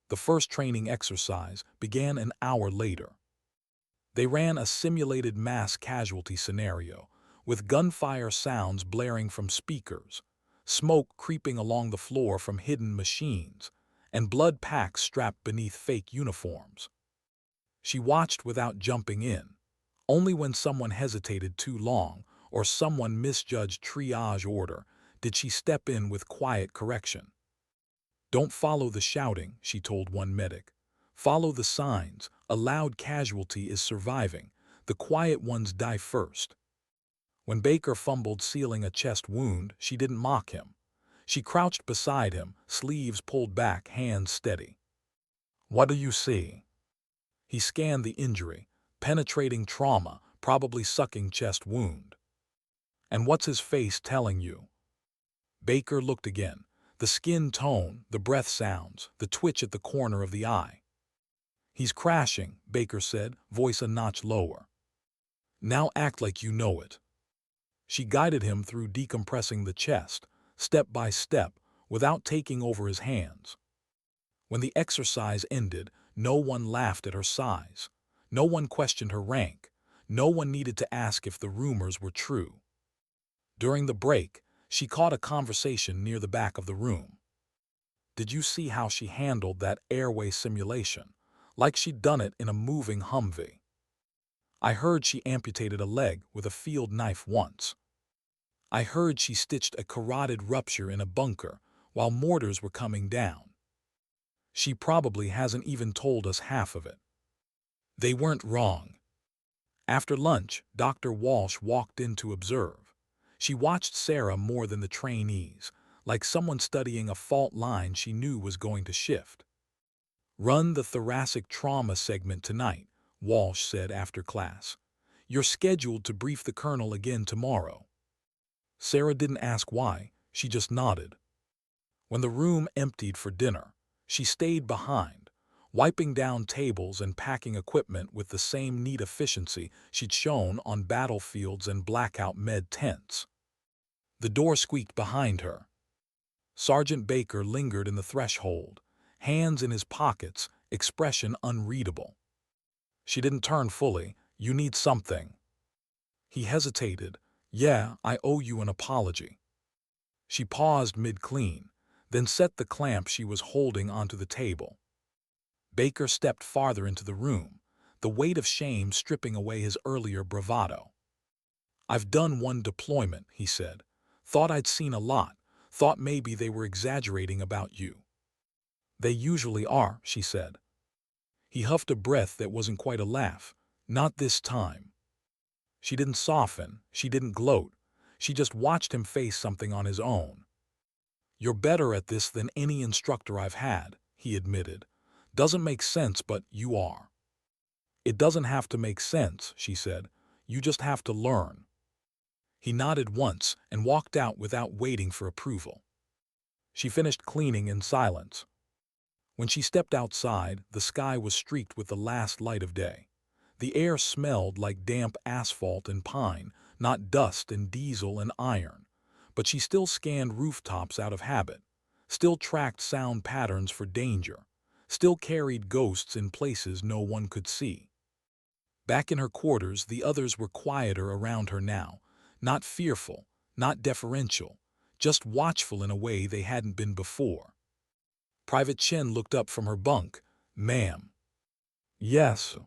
The first training exercise began an hour later. They ran a simulated mass casualty scenario, with gunfire sounds blaring from speakers, smoke creeping along the floor from hidden machines, and blood packs strapped beneath fake uniforms. She watched without jumping in. Only when someone hesitated too long or someone misjudged triage order did she step in with quiet correction. "Don't follow the shouting," she told one medic. "Follow the signs. A loud casualty is surviving. The quiet ones die first." When Baker fumbled sealing a chest wound, she didn't mock him. She crouched beside him, sleeves pulled back, hands steady. "What do you see?" He scanned the injury. Penetrating trauma, probably sucking chest wound. "And what's his face telling you?" Baker looked again. The skin tone, the breath sounds, the twitch at the corner of the eye. "He's crashing," Baker said, voice a notch lower. "Now act like you know it." She guided him through decompressing the chest, step by step, without taking over his hands. When the exercise ended, no one laughed at her size. No one questioned her rank. No one needed to ask if the rumors were true. During the break, she caught a conversation near the back of the room. "Did you see how she handled that airway simulation? Like she'd done it in a moving Humvee. I heard she amputated a leg with a field knife once. I heard she stitched a carotid rupture in a bunker while mortars were coming down. She probably hasn't even told us half of it." They weren't wrong. After lunch, Dr. Walsh walked in to observe. She watched Sarah more than the trainees, like someone studying a fault line she knew was going to shift. "Run the thoracic trauma segment tonight," Walsh said after class. "You're scheduled to brief the colonel again tomorrow." Sarah didn't ask why, she just nodded. When the room emptied for dinner, she stayed behind, wiping down tables and packing equipment with the same neat efficiency she'd shown on battlefields and blackout med tents. The door squeaked behind her. Sergeant Baker lingered in the threshold, hands in his pockets, expression unreadable. She didn't turn fully. "You need something." He hesitated. "Yeah, I owe you an apology." She paused mid-clean, then set the clamp she was holding onto the table. Baker stepped farther into the room, the weight of shame stripping away his earlier bravado. "I've done one deployment," he said. "Thought I'd seen a lot, thought maybe they were exaggerating about you." "They usually are," she said. He huffed a breath that wasn't quite a laugh. "Not this time." She didn't soften, she didn't gloat. She just watched him face something on his own. "You're better at this than any instructor I've had," he admitted. "Doesn't make sense, but you are." "It doesn't have to make sense," she said. "You just have to learn." He nodded once and walked out without waiting for approval. She finished cleaning in silence. When she stepped outside, the sky was streaked with the last light of day. The air smelled like damp asphalt and pine, not dust and diesel and iron. But she still scanned rooftops out of habit, still tracked sound patterns for danger, still carried ghosts in places no one could see. Back in her quarters, the others were quieter around her now, not fearful, not deferential, just watchful in a way they hadn't been before. Private Chen looked up from her bunk. "Ma'am." "Yes."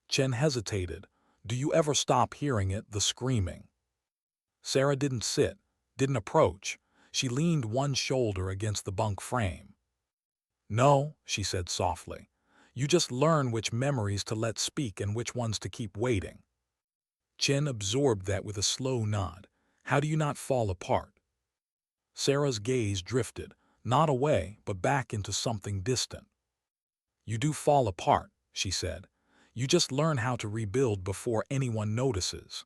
Chen hesitated. "Do you ever stop hearing it, the screaming?" Sarah didn't sit, didn't approach. She leaned one shoulder against the bunk frame. "No," she said softly. "You just learn which memories to let speak and which ones to keep waiting." Chen absorbed that with a slow nod. "How do you not fall apart?" Sarah's gaze drifted, not away, but back into something distant. "You do fall apart," she said. "You just learn how to rebuild before anyone notices."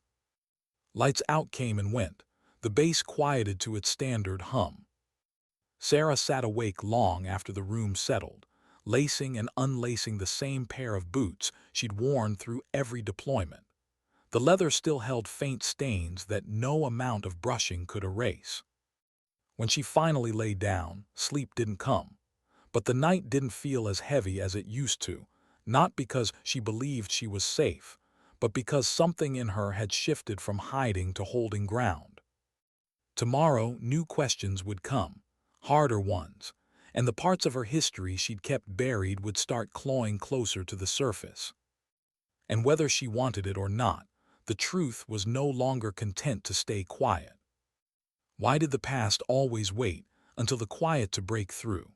Lights out came and went. The bass quieted to its standard hum. Sarah sat awake long after the room settled, lacing and unlacing the same pair of boots she'd worn through every deployment. The leather still held faint stains that no amount of brushing could erase. When she finally lay down, sleep didn't come. But the night didn't feel as heavy as it used to, not because she believed she was safe, but because something in her had shifted from hiding to holding ground. Tomorrow, new questions would come, harder ones, and the parts of her history she'd kept buried would start clawing closer to the surface. And whether she wanted it or not, the truth was no longer content to stay quiet. Why did the past always wait until the quiet to break through?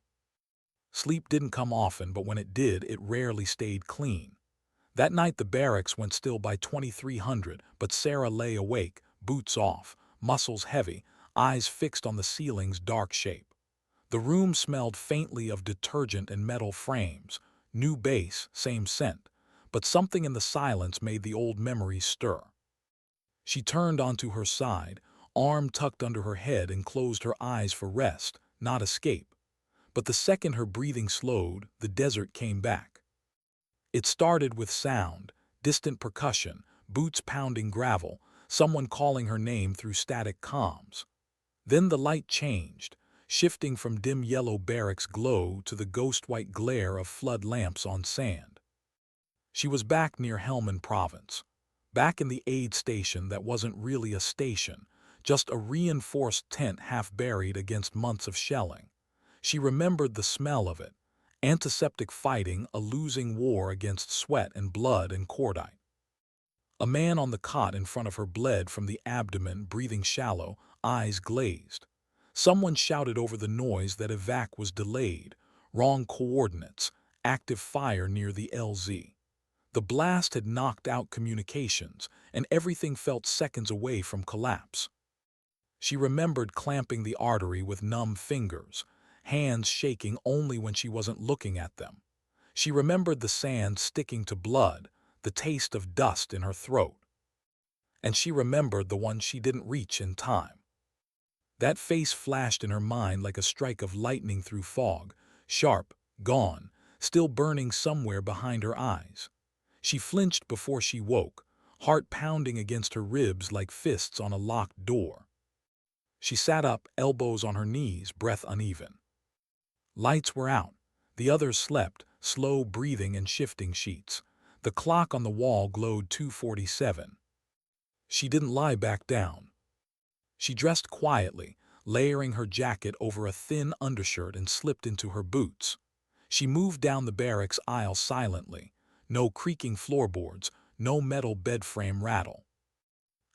Sleep didn't come often, but when it did, it rarely stayed clean. That night the barracks went still by 2300, but Sarah lay awake, boots off, muscles heavy, eyes fixed on the ceiling's dark shape. The room smelled faintly of detergent and metal frames. New base, same scent, but something in the silence made the old memories stir. She turned onto her side, arm tucked under her head, and closed her eyes for rest, not escape. But the second her breathing slowed, the desert came back. It started with sound, distant percussion, boots pounding gravel, someone calling her name through static comms. Then the light changed, shifting from dim yellow barracks glow to the ghost-white glare of flood lamps on sand. She was back near Helmand Province, back in the aid station that wasn't really a station, just a reinforced tent half buried against months of shelling. She remembered the smell of it, antiseptic fighting, a losing war against sweat and blood and cordite. A man on the cot in front of her bled from the abdomen, breathing shallow, eyes glazed. Someone shouted over the noise that evac was delayed, wrong coordinates, active fire near the LZ. The blast had knocked out communications, and everything felt seconds away from collapse. She remembered clamping the artery with numb fingers, hands shaking only when she wasn't looking at them. She remembered the sand sticking to blood, the taste of dust in her throat. And she remembered the one she didn't reach in time. That face flashed in her mind like a strike of lightning through fog, sharp, gone, still burning somewhere behind her eyes. She flinched before she woke, heart pounding against her ribs like fists on a locked door. She sat up, elbows on her knees, breath uneven. Lights were out. The others slept, slow breathing and shifting sheets. The clock on the wall glowed 2:47. She didn't lie back down. She dressed quietly, layering her jacket over a thin undershirt, and slipped into her boots. She moved down the barracks aisle silently. No creaking floorboards, no metal bed frame rattle.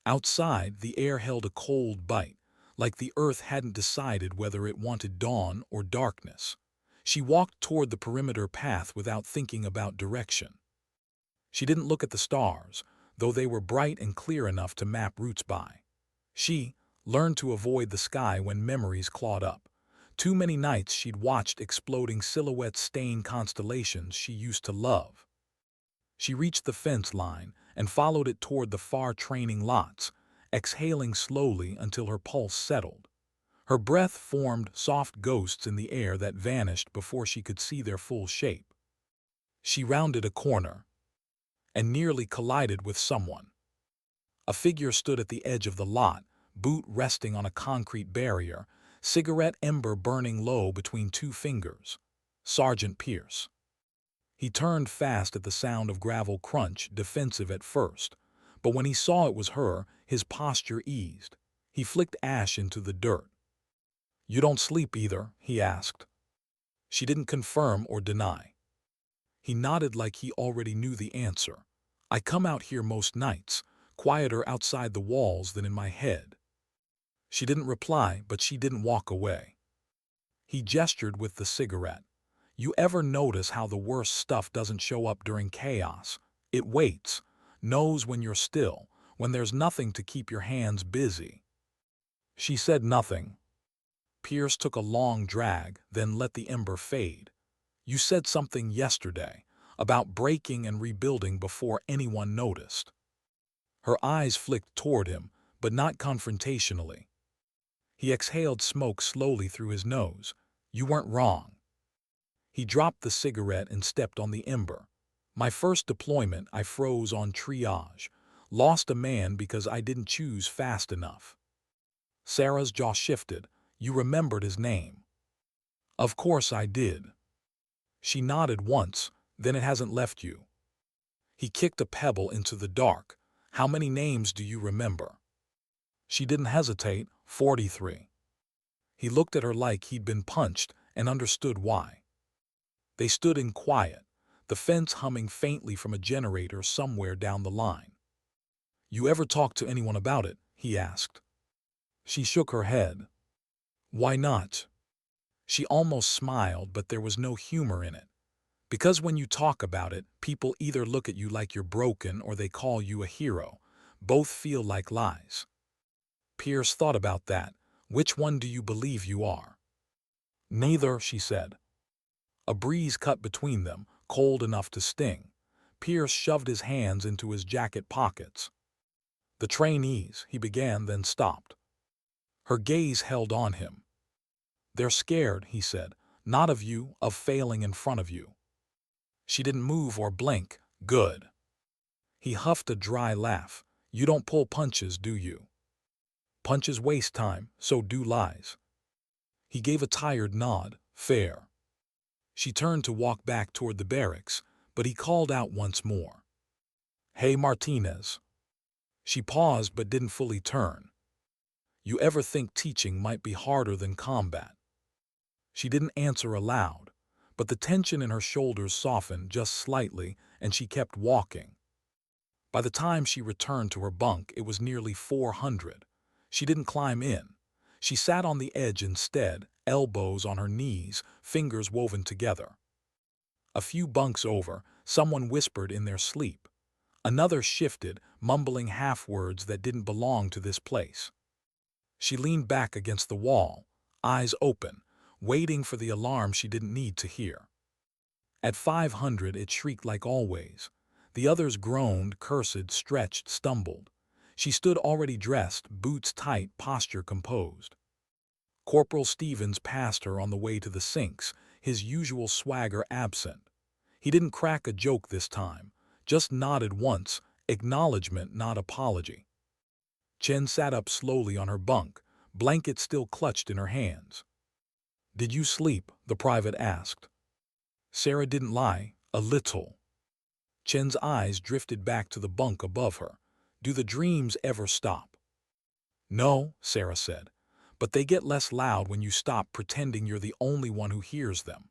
Outside, the air held a cold bite, like the earth hadn't decided whether it wanted dawn or darkness. She walked toward the perimeter path without thinking about direction. She didn't look at the stars, though they were bright and clear enough to map routes by. She learned to avoid the sky when memories clawed up. Too many nights she'd watched exploding silhouettes stain constellations she used to love. She reached the fence line and followed it toward the far training lots, exhaling slowly until her pulse settled. Her breath formed soft ghosts in the air that vanished before she could see their full shape. She rounded a corner and nearly collided with someone. A figure stood at the edge of the lot, boot resting on a concrete barrier, cigarette ember burning low between two fingers. Sergeant Pierce. He turned fast at the sound of gravel crunch, defensive at first. But when he saw it was her, his posture eased. He flicked ash into the dirt. "You don't sleep either?" he asked. She didn't confirm or deny. He nodded like he already knew the answer. "I come out here most nights, quieter outside the walls than in my head." She didn't reply, but she didn't walk away. He gestured with the cigarette. "You ever notice how the worst stuff doesn't show up during chaos? It waits, knows when you're still, when there's nothing to keep your hands busy." She said nothing. Pierce took a long drag, then let the ember fade. "You said something yesterday, about breaking and rebuilding before anyone noticed." Her eyes flicked toward him, but not confrontationally. He exhaled smoke slowly through his nose. "You weren't wrong." He dropped the cigarette and stepped on the ember. "My first deployment, I froze on triage. Lost a man because I didn't choose fast enough." Sarah's jaw shifted. "You remembered his name?" "Of course I did." She nodded once, "Then it hasn't left you." He kicked a pebble into the dark. "How many names do you remember?" She didn't hesitate. 43. He looked at her like he'd been punched and understood why. They stood in quiet, the fence humming faintly from a generator somewhere down the line. "You ever talk to anyone about it?" he asked. She shook her head. "Why not?" She almost smiled, but there was no humor in it. "Because when you talk about it, people either look at you like you're broken or they call you a hero. Both feel like lies." Pierce thought about that. Which one do you believe you are? Neither, she said. A breeze cut between them, cold enough to sting. Pierce shoved his hands into his jacket pockets. The trainees, he began, then stopped. Her gaze held on him. They're scared, he said, not of you, of failing in front of you. She didn't move or blink. Good. He huffed a dry laugh. You don't pull punches, do you? Punches waste time, so do lies. He gave a tired nod. Fair. She turned to walk back toward the barracks, but he called out once more. Hey, Martinez. She paused but didn't fully turn. You ever think teaching might be harder than combat? She didn't answer aloud, but the tension in her shoulders softened just slightly, and she kept walking. By the time she returned to her bunk, it was nearly 400. She didn't climb in. She sat on the edge instead, elbows on her knees, fingers woven together. A few bunks over, someone whispered in their sleep. Another shifted, mumbling half-words that didn't belong to this place. She leaned back against the wall, eyes open, waiting for the alarm she didn't need to hear. At 500 it shrieked like always. The others groaned, cursed, stretched, stumbled. She stood already dressed, boots tight, posture composed. Corporal Stevens passed her on the way to the sinks, his usual swagger absent. He didn't crack a joke this time, just nodded once, acknowledgement, not apology. Chen sat up slowly on her bunk, blanket still clutched in her hands. Did you sleep? The private asked. Sarah didn't lie, a little. Chen's eyes drifted back to the bunk above her. Do the dreams ever stop? No, Sarah said, but they get less loud when you stop pretending you're the only one who hears them.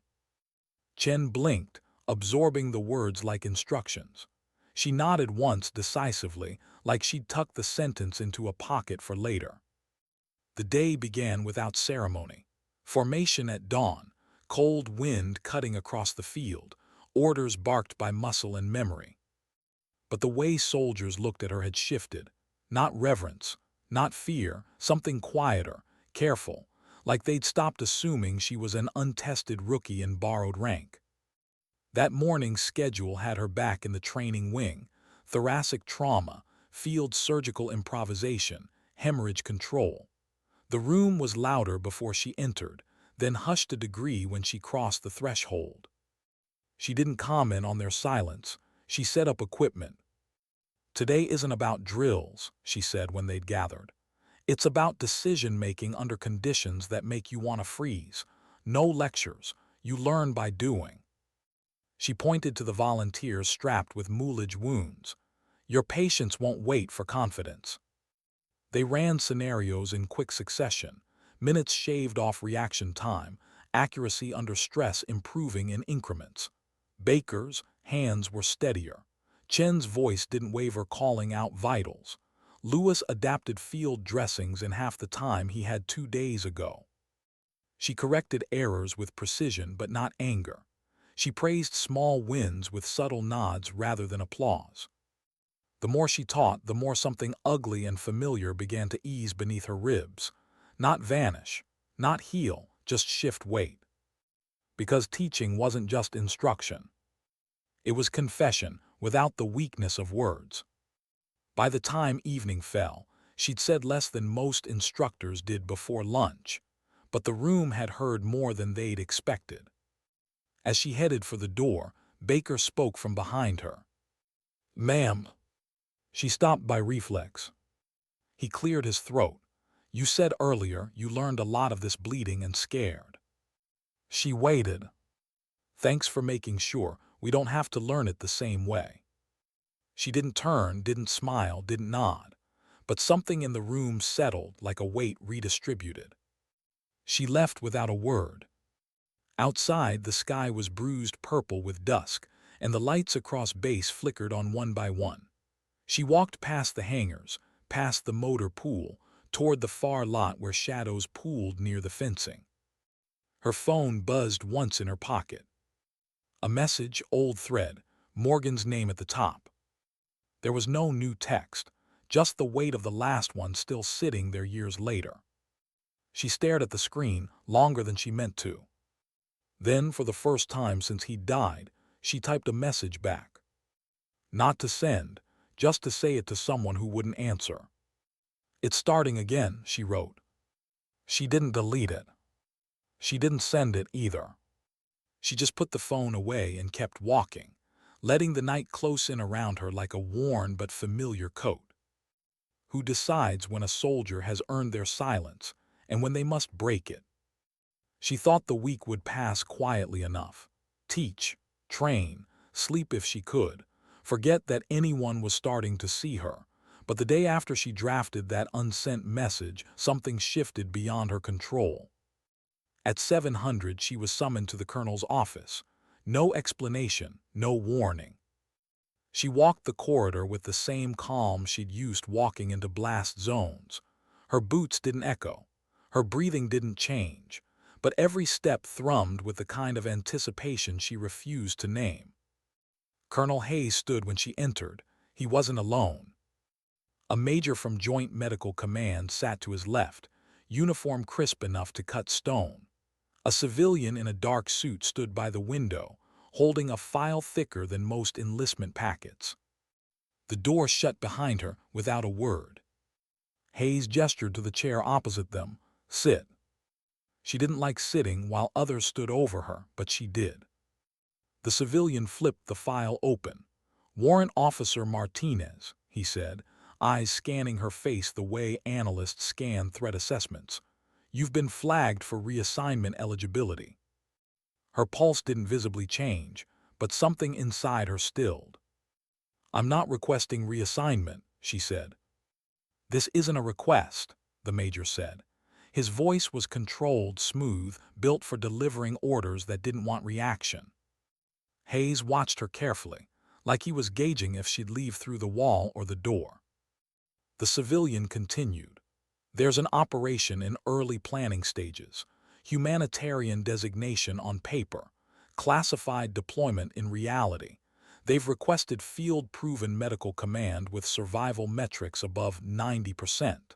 Chen blinked, absorbing the words like instructions. She nodded once decisively, like she'd tucked the sentence into a pocket for later. The day began without ceremony. Formation at dawn, cold wind cutting across the field, orders barked by muscle and memory. But the way soldiers looked at her had shifted. Not reverence, not fear, something quieter, careful, like they'd stopped assuming she was an untested rookie in borrowed rank. That morning's schedule had her back in the training wing, thoracic trauma, field surgical improvisation, hemorrhage control. The room was louder before she entered, then hushed a degree when she crossed the threshold. She didn't comment on their silence. She set up equipment. Today isn't about drills, she said when they'd gathered. It's about decision-making under conditions that make you want to freeze. No lectures. You learn by doing. She pointed to the volunteers strapped with moulage wounds. Your patients won't wait for confidence. They ran scenarios in quick succession, minutes shaved off reaction time, accuracy under stress improving in increments. Baker's hands were steadier. Chen's voice didn't waver, calling out vitals. Lewis adapted field dressings in half the time he had 2 days ago. She corrected errors with precision but not anger. She praised small wins with subtle nods rather than applause. The more she taught, the more something ugly and familiar began to ease beneath her ribs. Not vanish, not heal, just shift weight. Because teaching wasn't just instruction. It was confession without the weakness of words. By the time evening fell, she'd said less than most instructors did before lunch, but the room had heard more than they'd expected. As she headed for the door, Baker spoke from behind her. Ma'am. She stopped by reflex. He cleared his throat. You said earlier you learned a lot of this bleeding and scared. She waited. Thanks for making sure we don't have to learn it the same way. She didn't turn, didn't smile, didn't nod, but something in the room settled like a weight redistributed. She left without a word. Outside, the sky was bruised purple with dusk, and the lights across base flickered on one by one. She walked past the hangars, past the motor pool, toward the far lot where shadows pooled near the fencing. Her phone buzzed once in her pocket. A message, old thread, Morgan's name at the top. There was no new text, just the weight of the last one still sitting there years later. She stared at the screen longer than she meant to. Then, for the first time since he died, she typed a message back. Not to send, just to say it to someone who wouldn't answer. "It's starting again," she wrote. She didn't delete it. She didn't send it either. She just put the phone away and kept walking, letting the night close in around her like a worn but familiar coat. Who decides when a soldier has earned their silence and when they must break it? She thought the week would pass quietly enough. Teach, train, sleep if she could, forget that anyone was starting to see her. But the day after she drafted that unsent message, something shifted beyond her control. At 700, she was summoned to the colonel's office. No explanation, no warning. She walked the corridor with the same calm she'd used walking into blast zones. Her boots didn't echo. Her breathing didn't change. But every step thrummed with the kind of anticipation she refused to name. Colonel Hayes stood when she entered. He wasn't alone. A major from Joint Medical Command sat to his left, uniform crisp enough to cut stone. A civilian in a dark suit stood by the window, holding a file thicker than most enlistment packets. The door shut behind her without a word. Hayes gestured to the chair opposite them. "Sit." She didn't like sitting while others stood over her, but she did. The civilian flipped the file open. "Warrant Officer Martinez," he said, eyes scanning her face the way analysts scan threat assessments. "You've been flagged for reassignment eligibility." Her pulse didn't visibly change, but something inside her stilled. "I'm not requesting reassignment," she said. "This isn't a request," the major said. His voice was controlled, smooth, built for delivering orders that didn't want reaction. Hayes watched her carefully, like he was gauging if she'd leave through the wall or the door. The civilian continued. "There's an operation in early planning stages, humanitarian designation on paper, classified deployment in reality. They've requested field-proven medical command with survival metrics above 90%.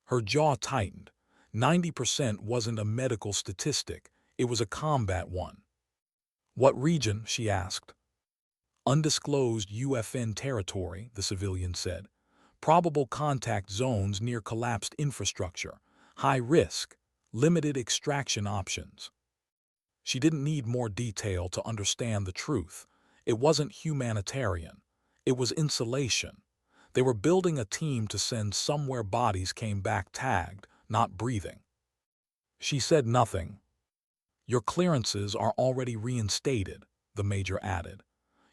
Her jaw tightened. 90% wasn't a medical statistic, it was a combat one. "What region?" she asked. "Undisclosed UFN territory," the civilian said. "Probable contact zones near collapsed infrastructure. High risk. Limited extraction options." She didn't need more detail to understand the truth. It wasn't humanitarian. It was insulation. They were building a team to send somewhere bodies came back tagged, not breathing. She said nothing. "Your clearances are already reinstated," the major added.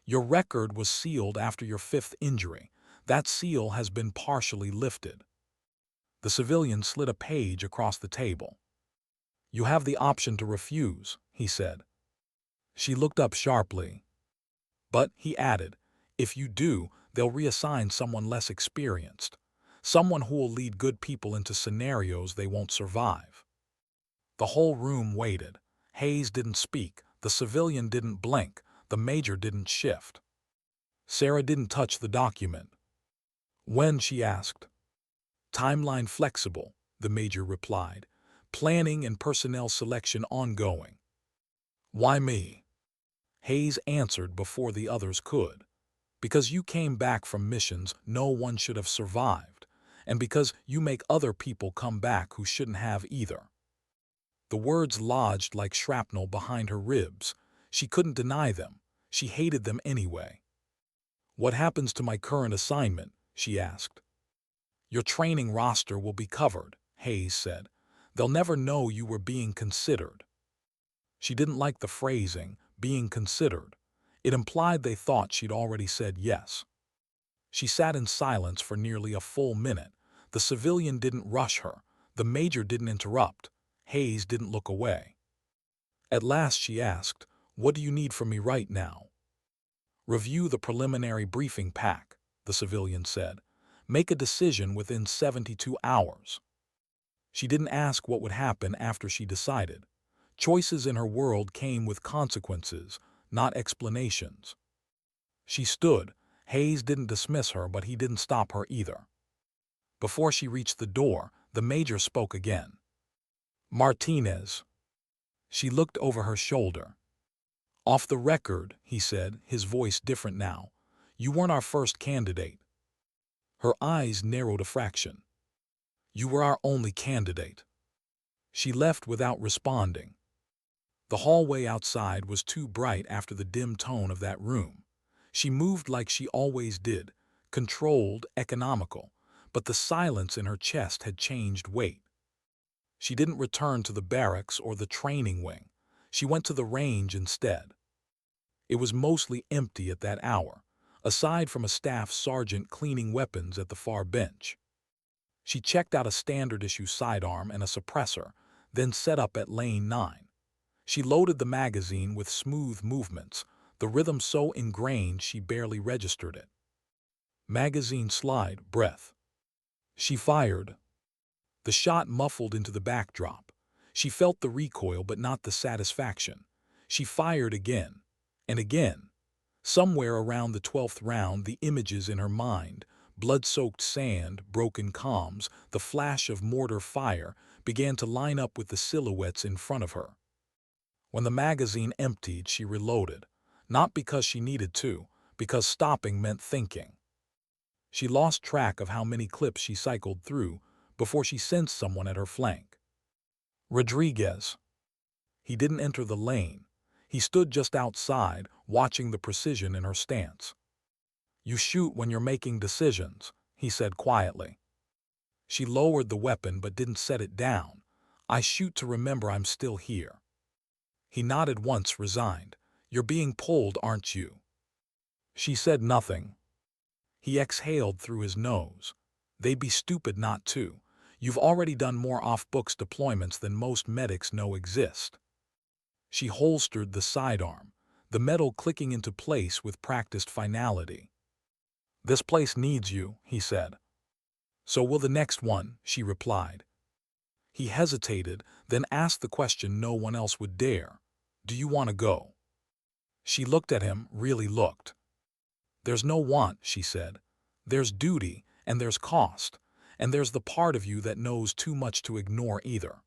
"Your record was sealed after your 5th injury. That seal has been partially lifted." The civilian slid a page across the table. "You have the option to refuse," he said. She looked up sharply. "But," he added, "if you do, they'll reassign someone less experienced. Someone who will lead good people into scenarios they won't survive." The whole room waited. Hayes didn't speak. The civilian didn't blink. The major didn't shift. Sarah didn't touch the document. "When?" she asked. "Timeline flexible," the major replied. "Planning and personnel selection ongoing." "Why me?" Hayes answered before the others could. "Because you came back from missions no one should have survived, and because you make other people come back who shouldn't have either." The words lodged like shrapnel behind her ribs. She couldn't deny them. She hated them anyway. "What happens to my current assignment?" she asked. "Your training roster will be covered," Hayes said. "They'll never know you were being considered." She didn't like the phrasing, "being considered." It implied they thought she'd already said yes. She sat in silence for nearly a full minute. The civilian didn't rush her. The major didn't interrupt. Hayes didn't look away. At last she asked, "What do you need from me right now?" "Review the preliminary briefing pack," the civilian said. "Make a decision within 72 hours." She didn't ask what would happen after she decided. Choices in her world came with consequences, not explanations. She stood, Hayes didn't dismiss her, but he didn't stop her either. Before she reached the door, the major spoke again. "Martinez." She looked over her shoulder. "Off the record," he said, his voice different now, "you weren't our first candidate." Her eyes narrowed a fraction. "You were our only candidate." She left without responding. The hallway outside was too bright after the dim tone of that room. She moved like she always did, controlled, economical, but the silence in her chest had changed weight. She didn't return to the barracks or the training wing. She went to the range instead. It was mostly empty at that hour, aside from a staff sergeant cleaning weapons at the far bench. She checked out a standard-issue sidearm and a suppressor, then set up at lane 9. She loaded the magazine with smooth movements, the rhythm so ingrained she barely registered it. Magazine slide, breath. She fired. The shot muffled into the backdrop. She felt the recoil but not the satisfaction. She fired again, and again. Somewhere around the 12th round, the images in her mind, blood-soaked sand, broken comms, the flash of mortar fire, began to line up with the silhouettes in front of her. When the magazine emptied, she reloaded, not because she needed to, because stopping meant thinking. She lost track of how many clips she cycled through before she sensed someone at her flank. Rodriguez. He didn't enter the lane. He stood just outside, watching the precision in her stance. "You shoot when you're making decisions," he said quietly. She lowered the weapon but didn't set it down. "I shoot to remember I'm still here." He nodded once, resigned. "You're being pulled, aren't you?" She said nothing. He exhaled through his nose. "They'd be stupid not to. You've already done more off-books deployments than most medics know exist." She holstered the sidearm, the metal clicking into place with practiced finality. "This place needs you," he said. "So will the next one," she replied. He hesitated, then asked the question no one else would dare. "Do you want to go?" She looked at him, really looked. "There's no want," she said. "There's duty, and there's cost, and there's the part of you that knows too much to ignore either."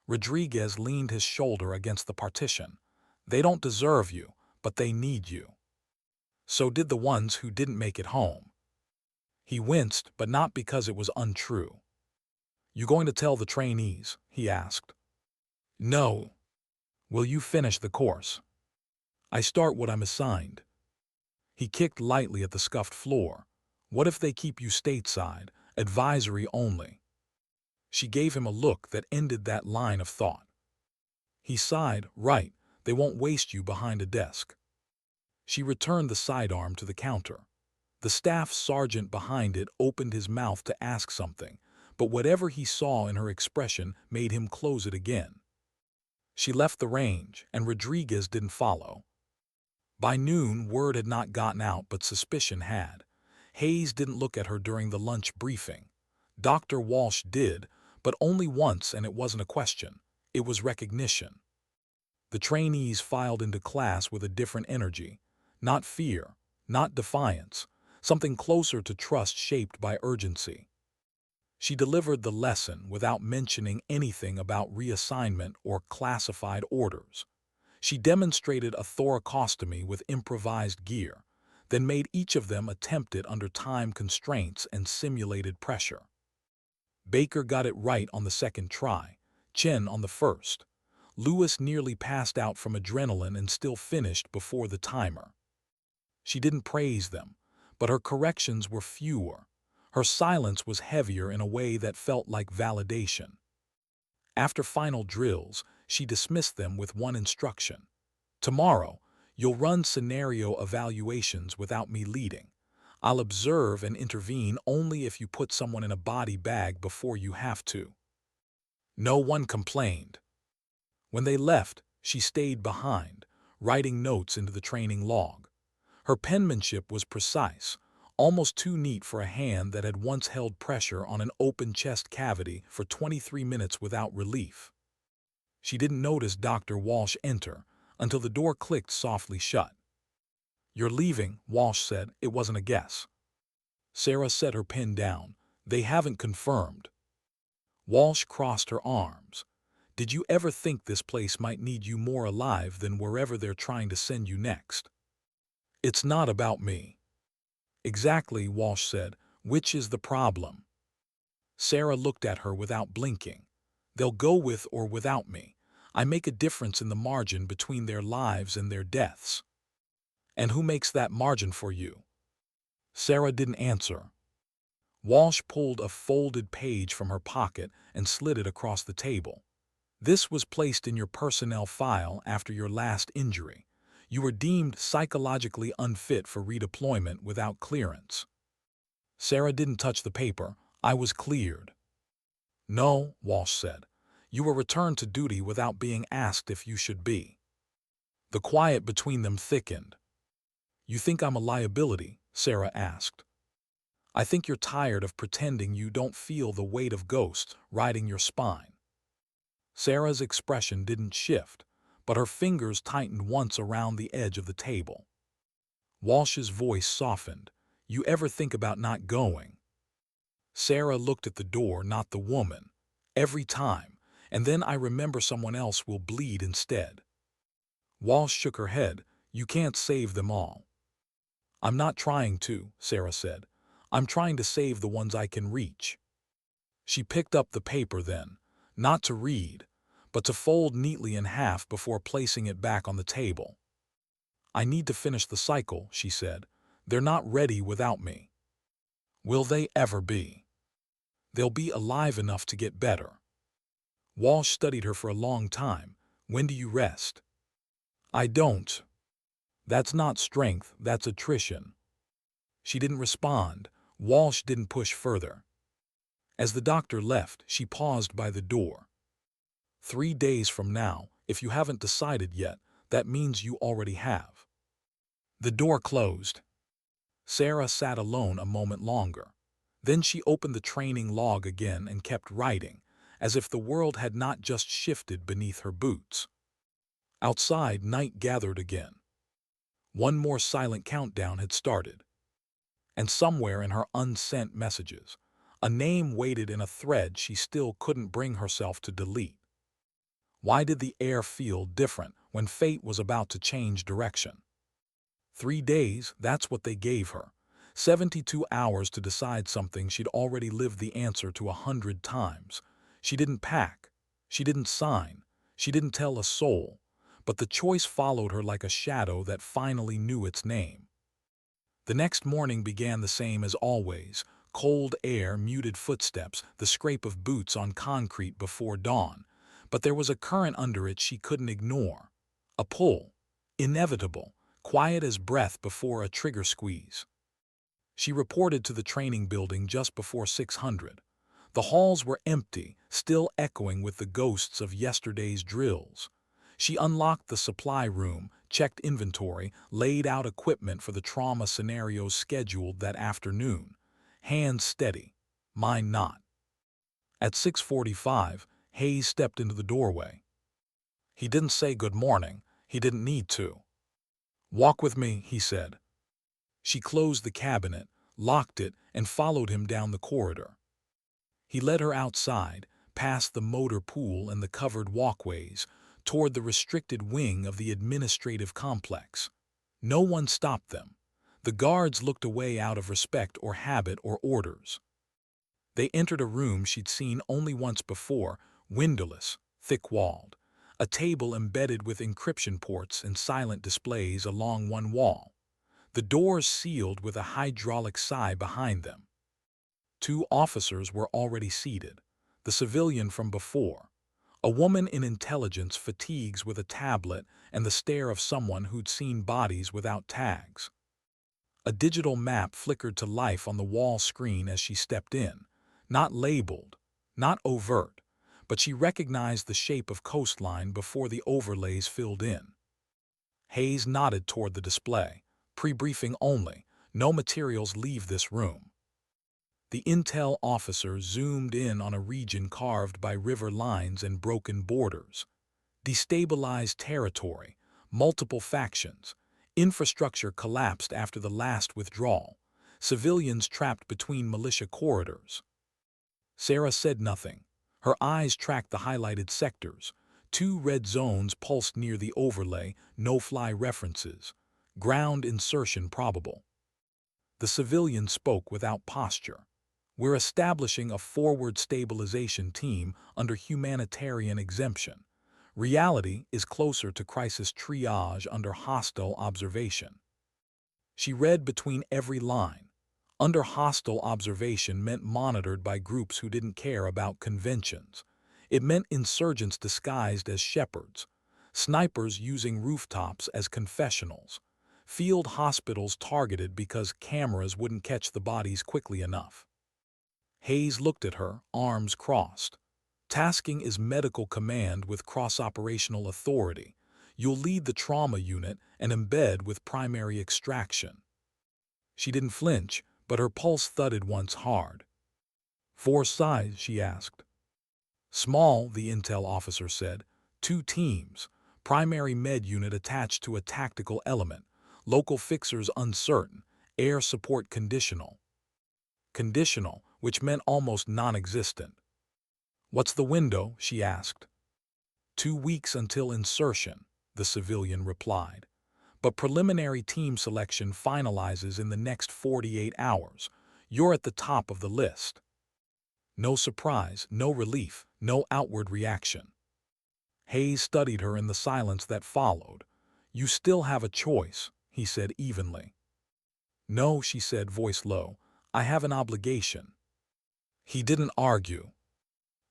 Rodriguez leaned his shoulder against the partition. "They don't deserve you, but they need you." So did the ones who didn't make it home. He winced, but not because it was untrue. "You going to tell the trainees?" he asked. "No." "Will you finish the course?" "I start what I'm assigned." He kicked lightly at the scuffed floor. "What if they keep you stateside, advisory only?" She gave him a look that ended that line of thought. He sighed. "Right, they won't waste you behind a desk." She returned the sidearm to the counter. The staff sergeant behind it opened his mouth to ask something, but whatever he saw in her expression made him close it again. She left the range, and Rodriguez didn't follow. By noon, word had not gotten out, but suspicion had. Hayes didn't look at her during the lunch briefing. Dr. Walsh did, but only once, and it wasn't a question. It was recognition. The trainees filed into class with a different energy. Not fear, not defiance, something closer to trust shaped by urgency. She delivered the lesson without mentioning anything about reassignment or classified orders. She demonstrated a thoracostomy with improvised gear, then made each of them attempt it under time constraints and simulated pressure. Baker got it right on the second try, Chen on the first. Lewis nearly passed out from adrenaline and still finished before the timer. She didn't praise them, but her corrections were fewer. Her silence was heavier in a way that felt like validation. After final drills, she dismissed them with one instruction. "Tomorrow, you'll run scenario evaluations without me leading. I'll observe and intervene only if you put someone in a body bag before you have to." No one complained. When they left, she stayed behind, writing notes into the training log. Her penmanship was precise, almost too neat for a hand that had once held pressure on an open chest cavity for 23 minutes without relief. She didn't notice Dr. Walsh enter until the door clicked softly shut. You're leaving, Walsh said. It wasn't a guess. Sarah set her pen down. They haven't confirmed. Walsh crossed her arms. Did you ever think this place might need you more alive than wherever they're trying to send you next? It's not about me. Exactly, Walsh said. Which is the problem? Sarah looked at her without blinking. They'll go with or without me. I make a difference in the margin between their lives and their deaths. And who makes that margin for you? Sarah didn't answer. Walsh pulled a folded page from her pocket and slid it across the table. This was placed in your personnel file after your last injury. You were deemed psychologically unfit for redeployment without clearance. Sarah didn't touch the paper. I was cleared. No, Walsh said. You were returned to duty without being asked if you should be. The quiet between them thickened. You think I'm a liability? Sarah asked. I think you're tired of pretending you don't feel the weight of ghosts riding your spine. Sarah's expression didn't shift, but her fingers tightened once around the edge of the table. Walsh's voice softened. You ever think about not going? Sarah looked at the door, not the woman. Every time, and then I remember someone else will bleed instead. Walsh shook her head. You can't save them all. I'm not trying to, Sarah said. I'm trying to save the ones I can reach. She picked up the paper then, not to read, but to fold neatly in half before placing it back on the table. I need to finish the cycle, she said. They're not ready without me. Will they ever be? They'll be alive enough to get better. Walsh studied her for a long time. When do you rest? I don't. That's not strength, that's attrition. She didn't respond. Walsh didn't push further. As the doctor left, she paused by the door. 3 days from now, if you haven't decided yet, that means you already have. The door closed. Sarah sat alone a moment longer. Then she opened the training log again and kept writing, as if the world had not just shifted beneath her boots. Outside, night gathered again. One more silent countdown had started. And somewhere in her unsent messages, a name waited in a thread she still couldn't bring herself to delete. Why did the air feel different when fate was about to change direction? 3 days, that's what they gave her. 72 hours to decide something she'd already lived the answer to 100 times. She didn't pack. She didn't sign. She didn't tell a soul. But the choice followed her like a shadow that finally knew its name. The next morning began the same as always. Cold air, muted footsteps, the scrape of boots on concrete before dawn. But there was a current under it she couldn't ignore. A pull. Inevitable. Quiet as breath before a trigger squeeze. She reported to the training building just before 600. The halls were empty, still echoing with the ghosts of yesterday's drills. She unlocked the supply room, checked inventory, laid out equipment for the trauma scenarios scheduled that afternoon. Hands steady, mind not. At 6:45, Hayes stepped into the doorway. He didn't say good morning. He didn't need to. Walk with me, he said. She closed the cabinet, locked it, and followed him down the corridor. He led her outside, past the motor pool and the covered walkways, toward the restricted wing of the administrative complex. No one stopped them. The guards looked away out of respect or habit or orders. They entered a room she'd seen only once before, windowless, thick-walled, a table embedded with encryption ports and silent displays along one wall. The doors sealed with a hydraulic sigh behind them. 2 officers were already seated, the civilian from before. A woman in intelligence fatigues with a tablet and the stare of someone who'd seen bodies without tags. A digital map flickered to life on the wall screen as she stepped in, not labeled, not overt, but she recognized the shape of coastline before the overlays filled in. Hayes nodded toward the display. Pre-briefing only. No materials leave this room. The intel officer zoomed in on a region carved by river lines and broken borders. Destabilized territory, multiple factions, Infrastructure collapsed after the last withdrawal. Civilians trapped between militia corridors. Sarah said nothing. Her eyes tracked the highlighted sectors. 2 red zones pulsed near the overlay, no-fly references. Ground insertion probable. The civilian spoke without posture. We're establishing a forward stabilization team under humanitarian exemption. Reality is closer to crisis triage under hostile observation. She read between every line. Under hostile observation meant monitored by groups who didn't care about conventions. It meant insurgents disguised as shepherds, snipers using rooftops as confessionals, field hospitals targeted because cameras wouldn't catch the bodies quickly enough. Hayes looked at her, arms crossed. Tasking is medical command with cross-operational authority. You'll lead the trauma unit and embed with primary extraction. She didn't flinch, but her pulse thudded once hard. Force size, she asked. Small, the intel officer said. 2 teams. Primary med unit attached to a tactical element. Local fixers uncertain. Air support conditional. Conditional, which meant almost non-existent. What's the window? She asked. 2 weeks until insertion, the civilian replied. But preliminary team selection finalizes in the next 48 hours. You're at the top of the list. No surprise, no relief, no outward reaction. Hayes studied her in the silence that followed. You still have a choice, he said evenly. No, she said, voice low. I have an obligation. He didn't argue.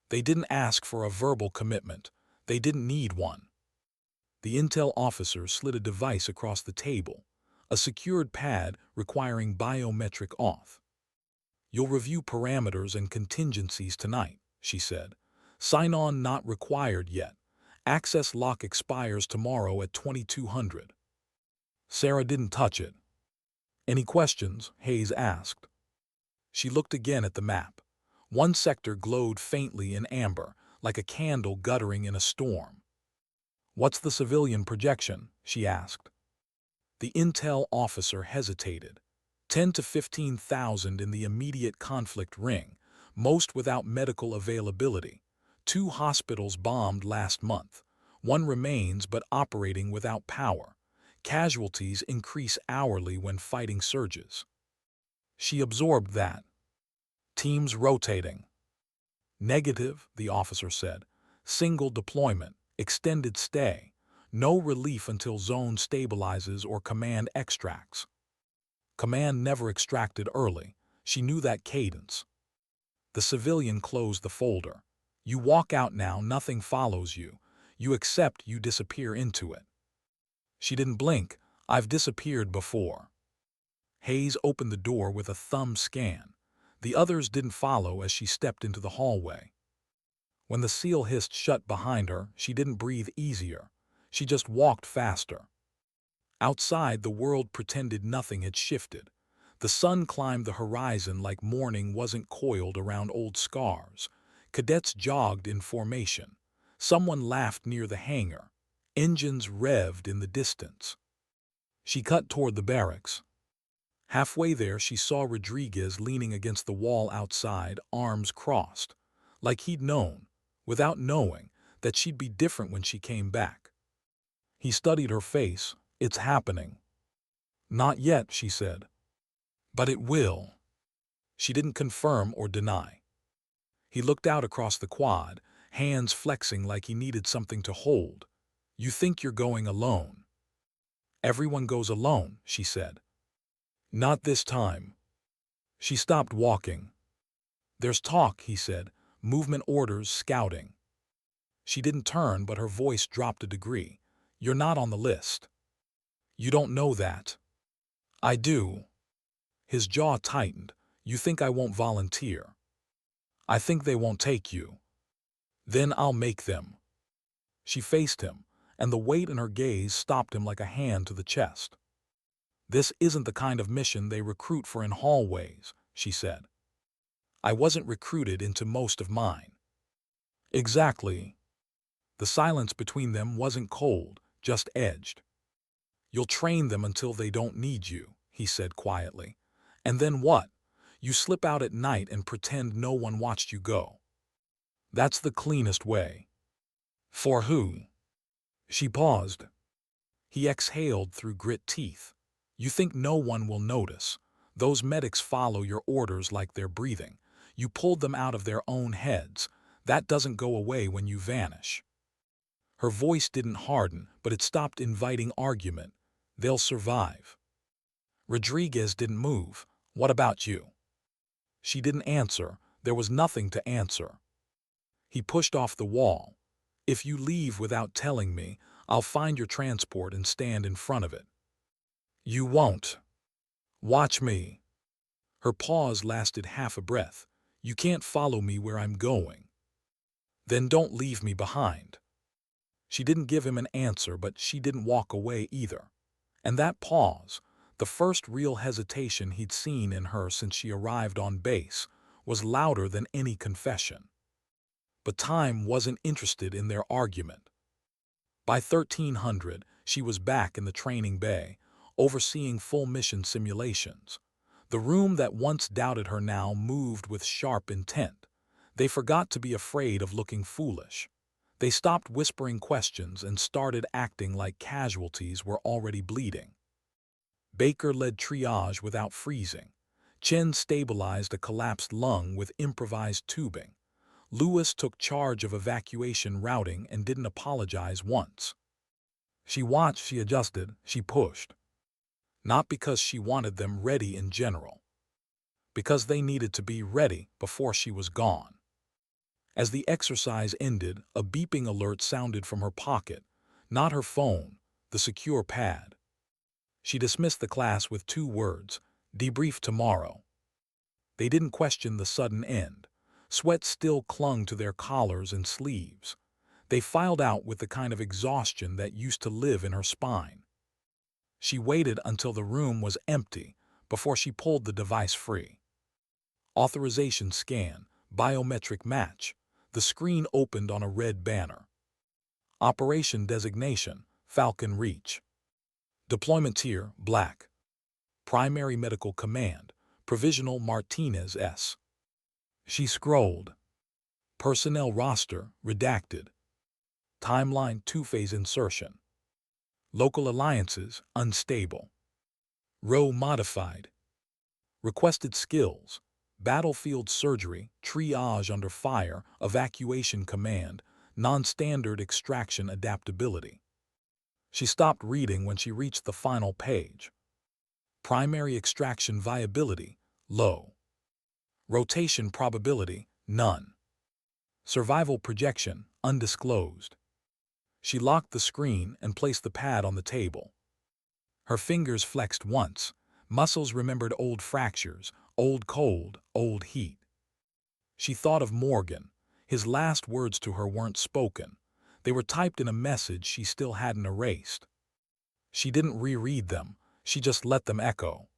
They didn't ask for a verbal commitment. They didn't need one. The intel officer slid a device across the table, a secured pad requiring biometric auth. You'll review parameters and contingencies tonight, she said. Sign-on not required yet. Access lock expires tomorrow at 2200. Sarah didn't touch it. Any questions? Hayes asked. She looked again at the map. One sector glowed faintly in amber, like a candle guttering in a storm. What's the civilian projection? She asked. The intel officer hesitated. 10 to 15,000 in the immediate conflict ring, most without medical availability. 2 hospitals bombed last month. 1 remains but operating without power. Casualties increase hourly when fighting surges. She absorbed that. Teams rotating. Negative, the officer said. Single deployment, extended stay. No relief until zone stabilizes or command extracts. Command never extracted early. She knew that cadence. The civilian closed the folder. You walk out now, nothing follows you. You accept, you disappear into it. She didn't blink. I've disappeared before. Hayes opened the door with a thumb scan. The others didn't follow as she stepped into the hallway. When the seal hissed shut behind her, she didn't breathe easier. She just walked faster. Outside, the world pretended nothing had shifted. The sun climbed the horizon like morning wasn't coiled around old scars. Cadets jogged in formation. Someone laughed near the hangar. Engines revved in the distance. She cut toward the barracks. Halfway there, she saw Rodriguez leaning against the wall outside, arms crossed. Like he'd known, without knowing, that she'd be different when she came back. He studied her face. It's happening. Not yet, she said. But it will. She didn't confirm or deny. He looked out across the quad, hands flexing like he needed something to hold. You think you're going alone. Everyone goes alone, she said. Not this time. She stopped walking. There's talk, he said. Movement orders, scouting. She didn't turn, but her voice dropped a degree. You're not on the list. You don't know that. I do. His jaw tightened. You think I won't volunteer. I think they won't take you. Then I'll make them. She faced him, and the weight in her gaze stopped him like a hand to the chest. This isn't the kind of mission they recruit for in hallways, she said. I wasn't recruited into most of mine. Exactly. The silence between them wasn't cold, just edged. You'll train them until they don't need you, he said quietly. And then what? You slip out at night and pretend no one watched you go. That's the cleanest way. For who? She paused. He exhaled through grit teeth. You think no one will notice. Those medics follow your orders like they're breathing. You pulled them out of their own heads. That doesn't go away when you vanish. Her voice didn't harden, but it stopped inviting argument. They'll survive. Rodriguez didn't move. What about you? She didn't answer. There was nothing to answer. He pushed off the wall. If you leave without telling me, I'll find your transport and stand in front of it. You won't. Watch me. Her pause lasted half a breath. You can't follow me where I'm going. Then don't leave me behind. She didn't give him an answer, but she didn't walk away either. And that pause, the first real hesitation he'd seen in her since she arrived on base, was louder than any confession. But time wasn't interested in their argument. By 1300, she was back in the training bay, overseeing full mission simulations. The room that once doubted her now moved with sharp intent. They forgot to be afraid of looking foolish. They stopped whispering questions and started acting like casualties were already bleeding. Baker led triage without freezing. Chen stabilized a collapsed lung with improvised tubing. Lewis took charge of evacuation routing and didn't apologize once. She watched, she adjusted, she pushed. Not because she wanted them ready in general. Because they needed to be ready before she was gone. As the exercise ended, a beeping alert sounded from her pocket, not her phone, the secure pad. She dismissed the class with 2 words, debrief tomorrow. They didn't question the sudden end. Sweat still clung to their collars and sleeves. They filed out with the kind of exhaustion that used to live in her spine. She waited until the room was empty before she pulled the device free. Authorization scan, biometric match. The screen opened on a red banner. Operation designation, Falcon Reach. Deployment tier, black. Primary medical command, provisional Martinez S. She scrolled. Personnel roster, redacted. Timeline 2-phase insertion. Local alliances, unstable. Row modified. Requested skills, battlefield surgery, triage under fire, evacuation command, non-standard extraction adaptability. She stopped reading when she reached the final page. Primary extraction viability, low. Rotation probability, none. Survival projection, undisclosed. She locked the screen and placed the pad on the table. Her fingers flexed once. Muscles remembered old fractures, old cold, old heat. She thought of Morgan. His last words to her weren't spoken. They were typed in a message she still hadn't erased. She didn't reread them. She just let them echo.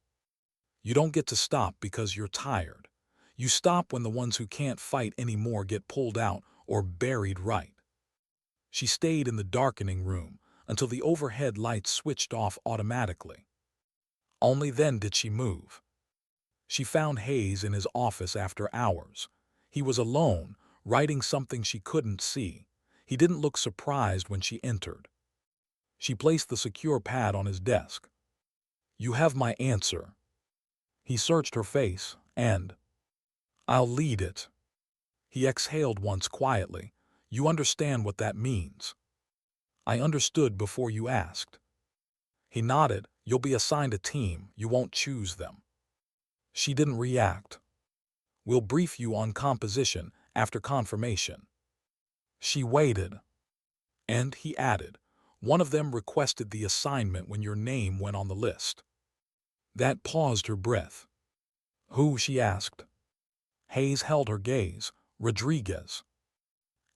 You don't get to stop because you're tired. You stop when the ones who can't fight anymore get pulled out or buried right. She stayed in the darkening room until the overhead lights switched off automatically. Only then did she move. She found Hayes in his office after hours. He was alone, writing something she couldn't see. He didn't look surprised when she entered. She placed the secure pad on his desk. You have my answer. He searched her face, and I'll lead it. He exhaled once quietly. You understand what that means. I understood before you asked. He nodded. You'll be assigned a team. You won't choose them. She didn't react. We'll brief you on composition after confirmation. She waited. And he added, one of them requested the assignment when your name went on the list. That paused her breath. Who? She asked. Hayes held her gaze. Rodriguez.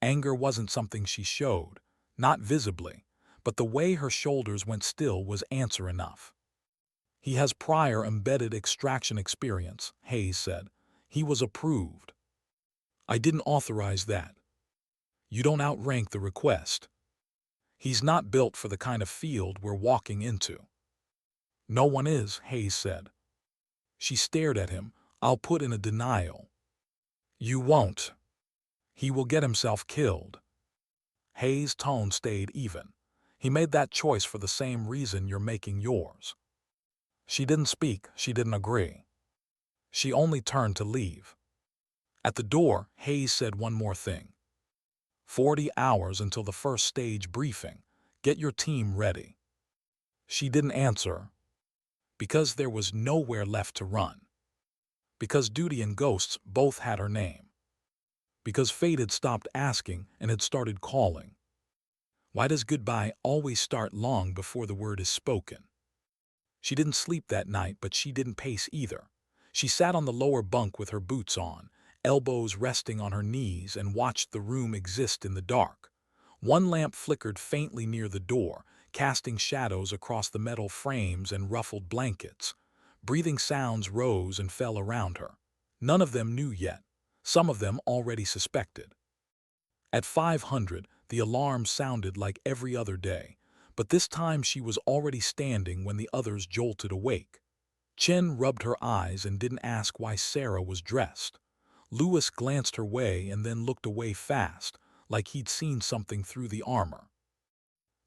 Anger wasn't something she showed, not visibly, but the way her shoulders went still was answer enough. He has prior embedded extraction experience, Hayes said. He was approved. I didn't authorize that. You don't outrank the request. He's not built for the kind of field we're walking into. No one is, Hayes said. She stared at him. I'll put in a denial. You won't. He will get himself killed. Hayes' tone stayed even. He made that choice for the same reason you're making yours. She didn't speak, she didn't agree. She only turned to leave. At the door, Hayes said one more thing. 40 hours until the first stage briefing. Get your team ready. She didn't answer. Because there was nowhere left to run. Because duty and ghosts both had her name. Because fate had stopped asking and had started calling. Why does goodbye always start long before the word is spoken? She didn't sleep that night, but she didn't pace either. She sat on the lower bunk with her boots on, elbows resting on her knees, and watched the room exist in the dark. One lamp flickered faintly near the door, casting shadows across the metal frames and ruffled blankets. Breathing sounds rose and fell around her. None of them knew yet. Some of them already suspected. At 500, the alarm sounded like every other day, but this time she was already standing when the others jolted awake. Chen rubbed her eyes and didn't ask why Sarah was dressed. Lewis glanced her way and then looked away fast, like he'd seen something through the armor.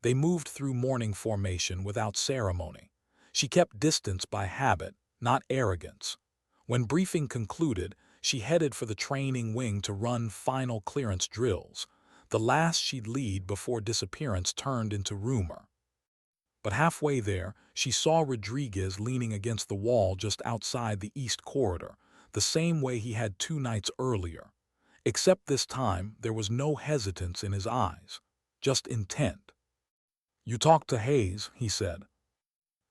They moved through morning formation without ceremony. She kept distance by habit, not arrogance. When briefing concluded, she headed for the training wing to run final clearance drills, the last she'd lead before disappearance turned into rumor. But halfway there, she saw Rodriguez leaning against the wall just outside the east corridor, the same way he had 2 nights earlier. Except this time, there was no hesitance in his eyes, just intent. You talked to Hayes, he said.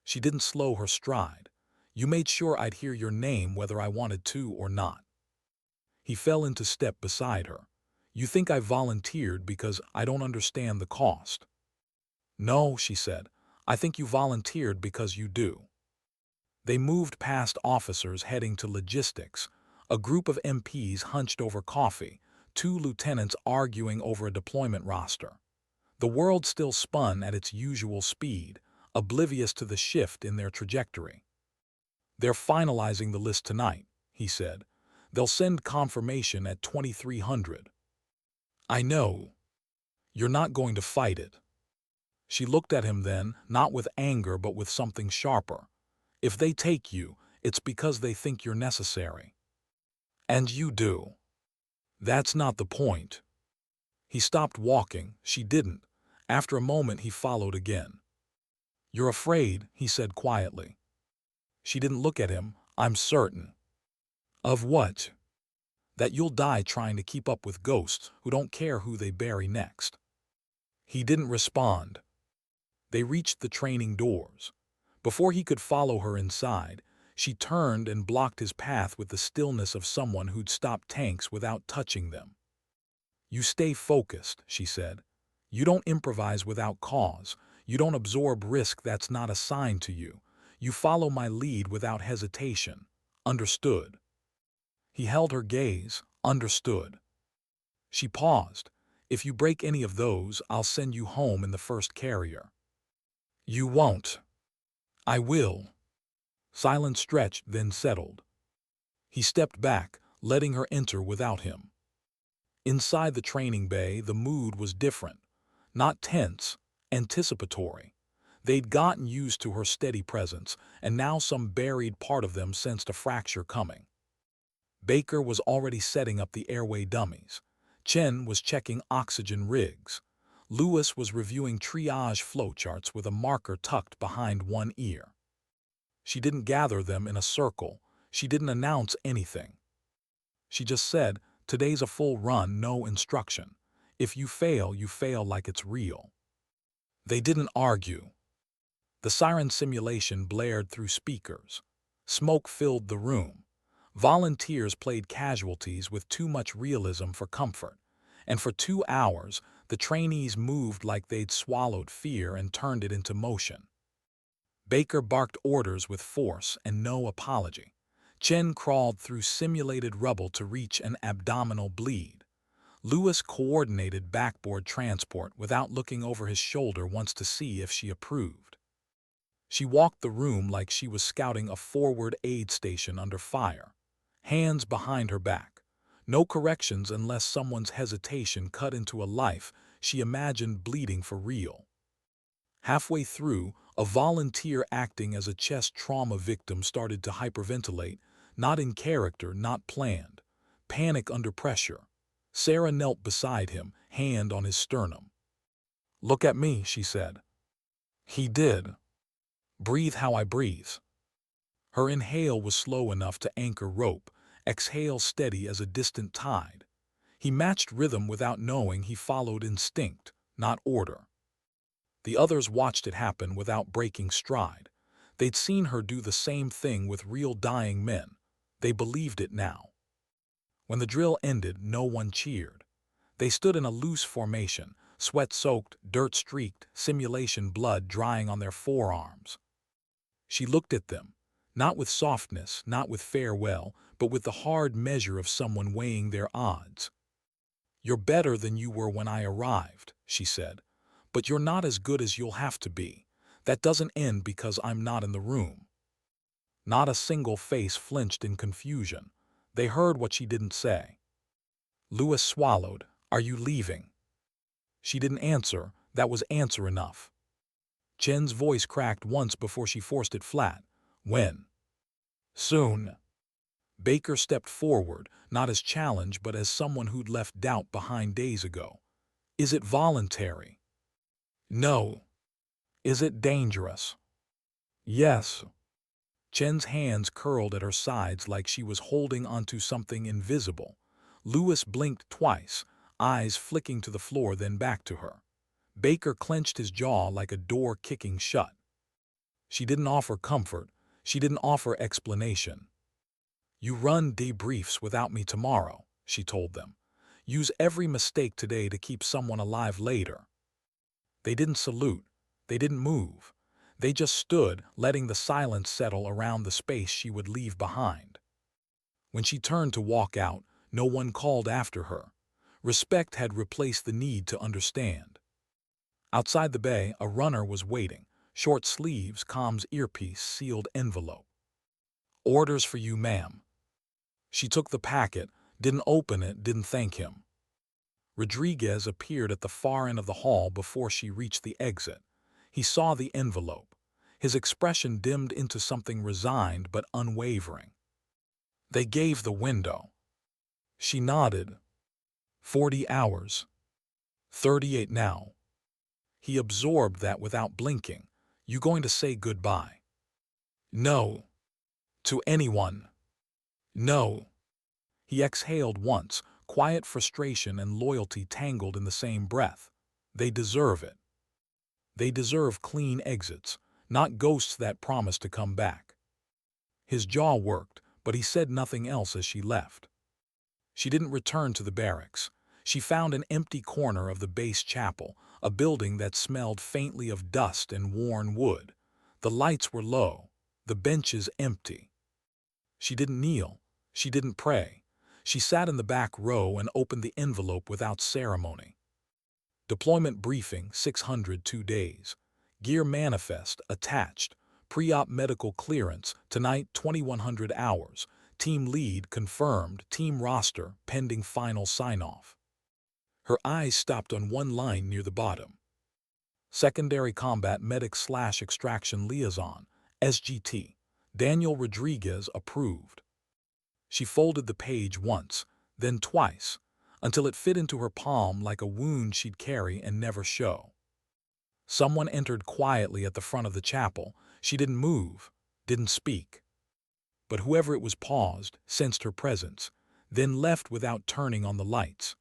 She didn't slow her stride. You made sure I'd hear your name whether I wanted to or not. He fell into step beside her. You think I volunteered because I don't understand the cost. No, she said. I think you volunteered because you do. They moved past officers heading to logistics, a group of MPs hunched over coffee, 2 lieutenants arguing over a deployment roster. The world still spun at its usual speed, oblivious to the shift in their trajectory. They're finalizing the list tonight, he said. They'll send confirmation at 2300. I know. You're not going to fight it. She looked at him then, not with anger but with something sharper. If they take you, it's because they think you're necessary. And you do. That's not the point. He stopped walking. She didn't. After a moment he followed again. You're afraid, he said quietly. She didn't look at him. I'm certain. Of what? That you'll die trying to keep up with ghosts who don't care who they bury next. He didn't respond. They reached the training doors. Before he could follow her inside, she turned and blocked his path with the stillness of someone who'd stopped tanks without touching them. You stay focused, she said. You don't improvise without cause. You don't absorb risk that's not assigned to you. You follow my lead without hesitation. Understood? He held her gaze. Understood. She paused. If you break any of those, I'll send you home in the first carrier. You won't. I will. Silence stretched, then settled. He stepped back, letting her enter without him. Inside the training bay, the mood was different. Not tense, anticipatory. They'd gotten used to her steady presence, and now some buried part of them sensed a fracture coming. Baker was already setting up the airway dummies. Chen was checking oxygen rigs. Lewis was reviewing triage flowcharts with a marker tucked behind one ear. She didn't gather them in a circle. She didn't announce anything. She just said, today's a full run, no instruction. If you fail like it's real. They didn't argue. The siren simulation blared through speakers. Smoke filled the room. Volunteers played casualties with too much realism for comfort. And for 2 hours, the trainees moved like they'd swallowed fear and turned it into motion. Baker barked orders with force and no apology. Chen crawled through simulated rubble to reach an abdominal bleed. Lewis coordinated backboard transport without looking over his shoulder once to see if she approved. She walked the room like she was scouting a forward aid station under fire, hands behind her back. No corrections unless someone's hesitation cut into a life she imagined bleeding for real. Halfway through, a volunteer acting as a chest trauma victim started to hyperventilate, not in character, not planned. Panic under pressure. Sarah knelt beside him, hand on his sternum. "Look at me," she said. He did. "Breathe how I breathe." Her inhale was slow enough to anchor rope, exhale steady as a distant tide. He matched rhythm without knowing he followed instinct, not order. The others watched it happen without breaking stride. They'd seen her do the same thing with real dying men. They believed it now. When the drill ended, no one cheered. They stood in a loose formation, sweat-soaked, dirt-streaked, simulation blood drying on their forearms. She looked at them, not with softness, not with farewell, but with the hard measure of someone weighing their odds. "You're better than you were when I arrived," she said, "but you're not as good as you'll have to be. That doesn't end because I'm not in the room." Not a single face flinched in confusion. They heard what she didn't say. Lewis swallowed. "Are you leaving?" She didn't answer. That was answer enough. Chen's voice cracked once before she forced it flat. "When?" "Soon." Baker stepped forward, not as challenge but as someone who'd left doubt behind days ago. "Is it voluntary?" "No." "Is it dangerous?" "Yes." Chen's hands curled at her sides like she was holding onto something invisible. Lewis blinked twice, eyes flicking to the floor then back to her. Baker clenched his jaw like a door kicking shut. She didn't offer comfort. She didn't offer explanation. "You run debriefs without me tomorrow," she told them. "Use every mistake today to keep someone alive later." They didn't salute. They didn't move. They just stood, letting the silence settle around the space she would leave behind. When she turned to walk out, no one called after her. Respect had replaced the need to understand. Outside the bay, a runner was waiting. Short sleeves, comms earpiece, sealed envelope. "Orders for you, ma'am." She took the packet, didn't open it, didn't thank him. Rodriguez appeared at the far end of the hall before she reached the exit. He saw the envelope. His expression dimmed into something resigned but unwavering. "They gave the window." She nodded. 40 hours. 38 now. He absorbed that without blinking. "You going to say goodbye?" "No." "To anyone?" "No." He exhaled once, quiet frustration and loyalty tangled in the same breath. They deserve it. They deserve clean exits, not ghosts that promise to come back. His jaw worked, but he said nothing else as she left. She didn't return to the barracks. She found an empty corner of the base chapel, a building that smelled faintly of dust and worn wood. The lights were low, the benches empty. She didn't kneel. She didn't pray. She sat in the back row and opened the envelope without ceremony. Deployment briefing, 602 days. Gear manifest, attached. Pre-op medical clearance, tonight 2100 hours. Team lead confirmed, team roster pending final sign-off. Her eyes stopped on one line near the bottom. Secondary Combat Medic/Extraction Liaison, SGT. Daniel Rodriguez approved. She folded the page once, then twice, until it fit into her palm like a wound she'd carry and never show. Someone entered quietly at the front of the chapel. She didn't move, didn't speak. But whoever it was paused, sensed her presence, then left without turning on the lights.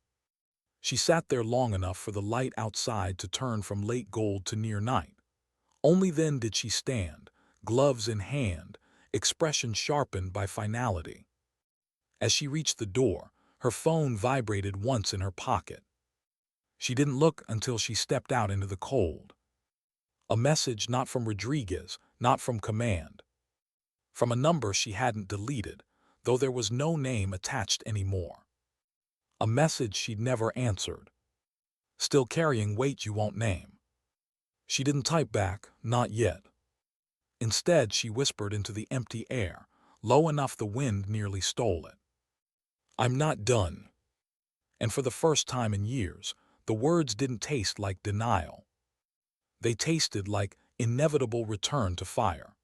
She sat there long enough for the light outside to turn from late gold to near night. Only then did she stand, gloves in hand, expression sharpened by finality. As she reached the door, her phone vibrated once in her pocket. She didn't look until she stepped out into the cold. A message not from Rodriguez, not from command. From a number she hadn't deleted, though there was no name attached anymore. a message she'd never answered, still carrying weight you won't name. She didn't type back, not yet. Instead, she whispered into the empty air, low enough the wind nearly stole it. I'm not done. And for the first time in years, the words didn't taste like denial. They tasted like inevitable return to fire.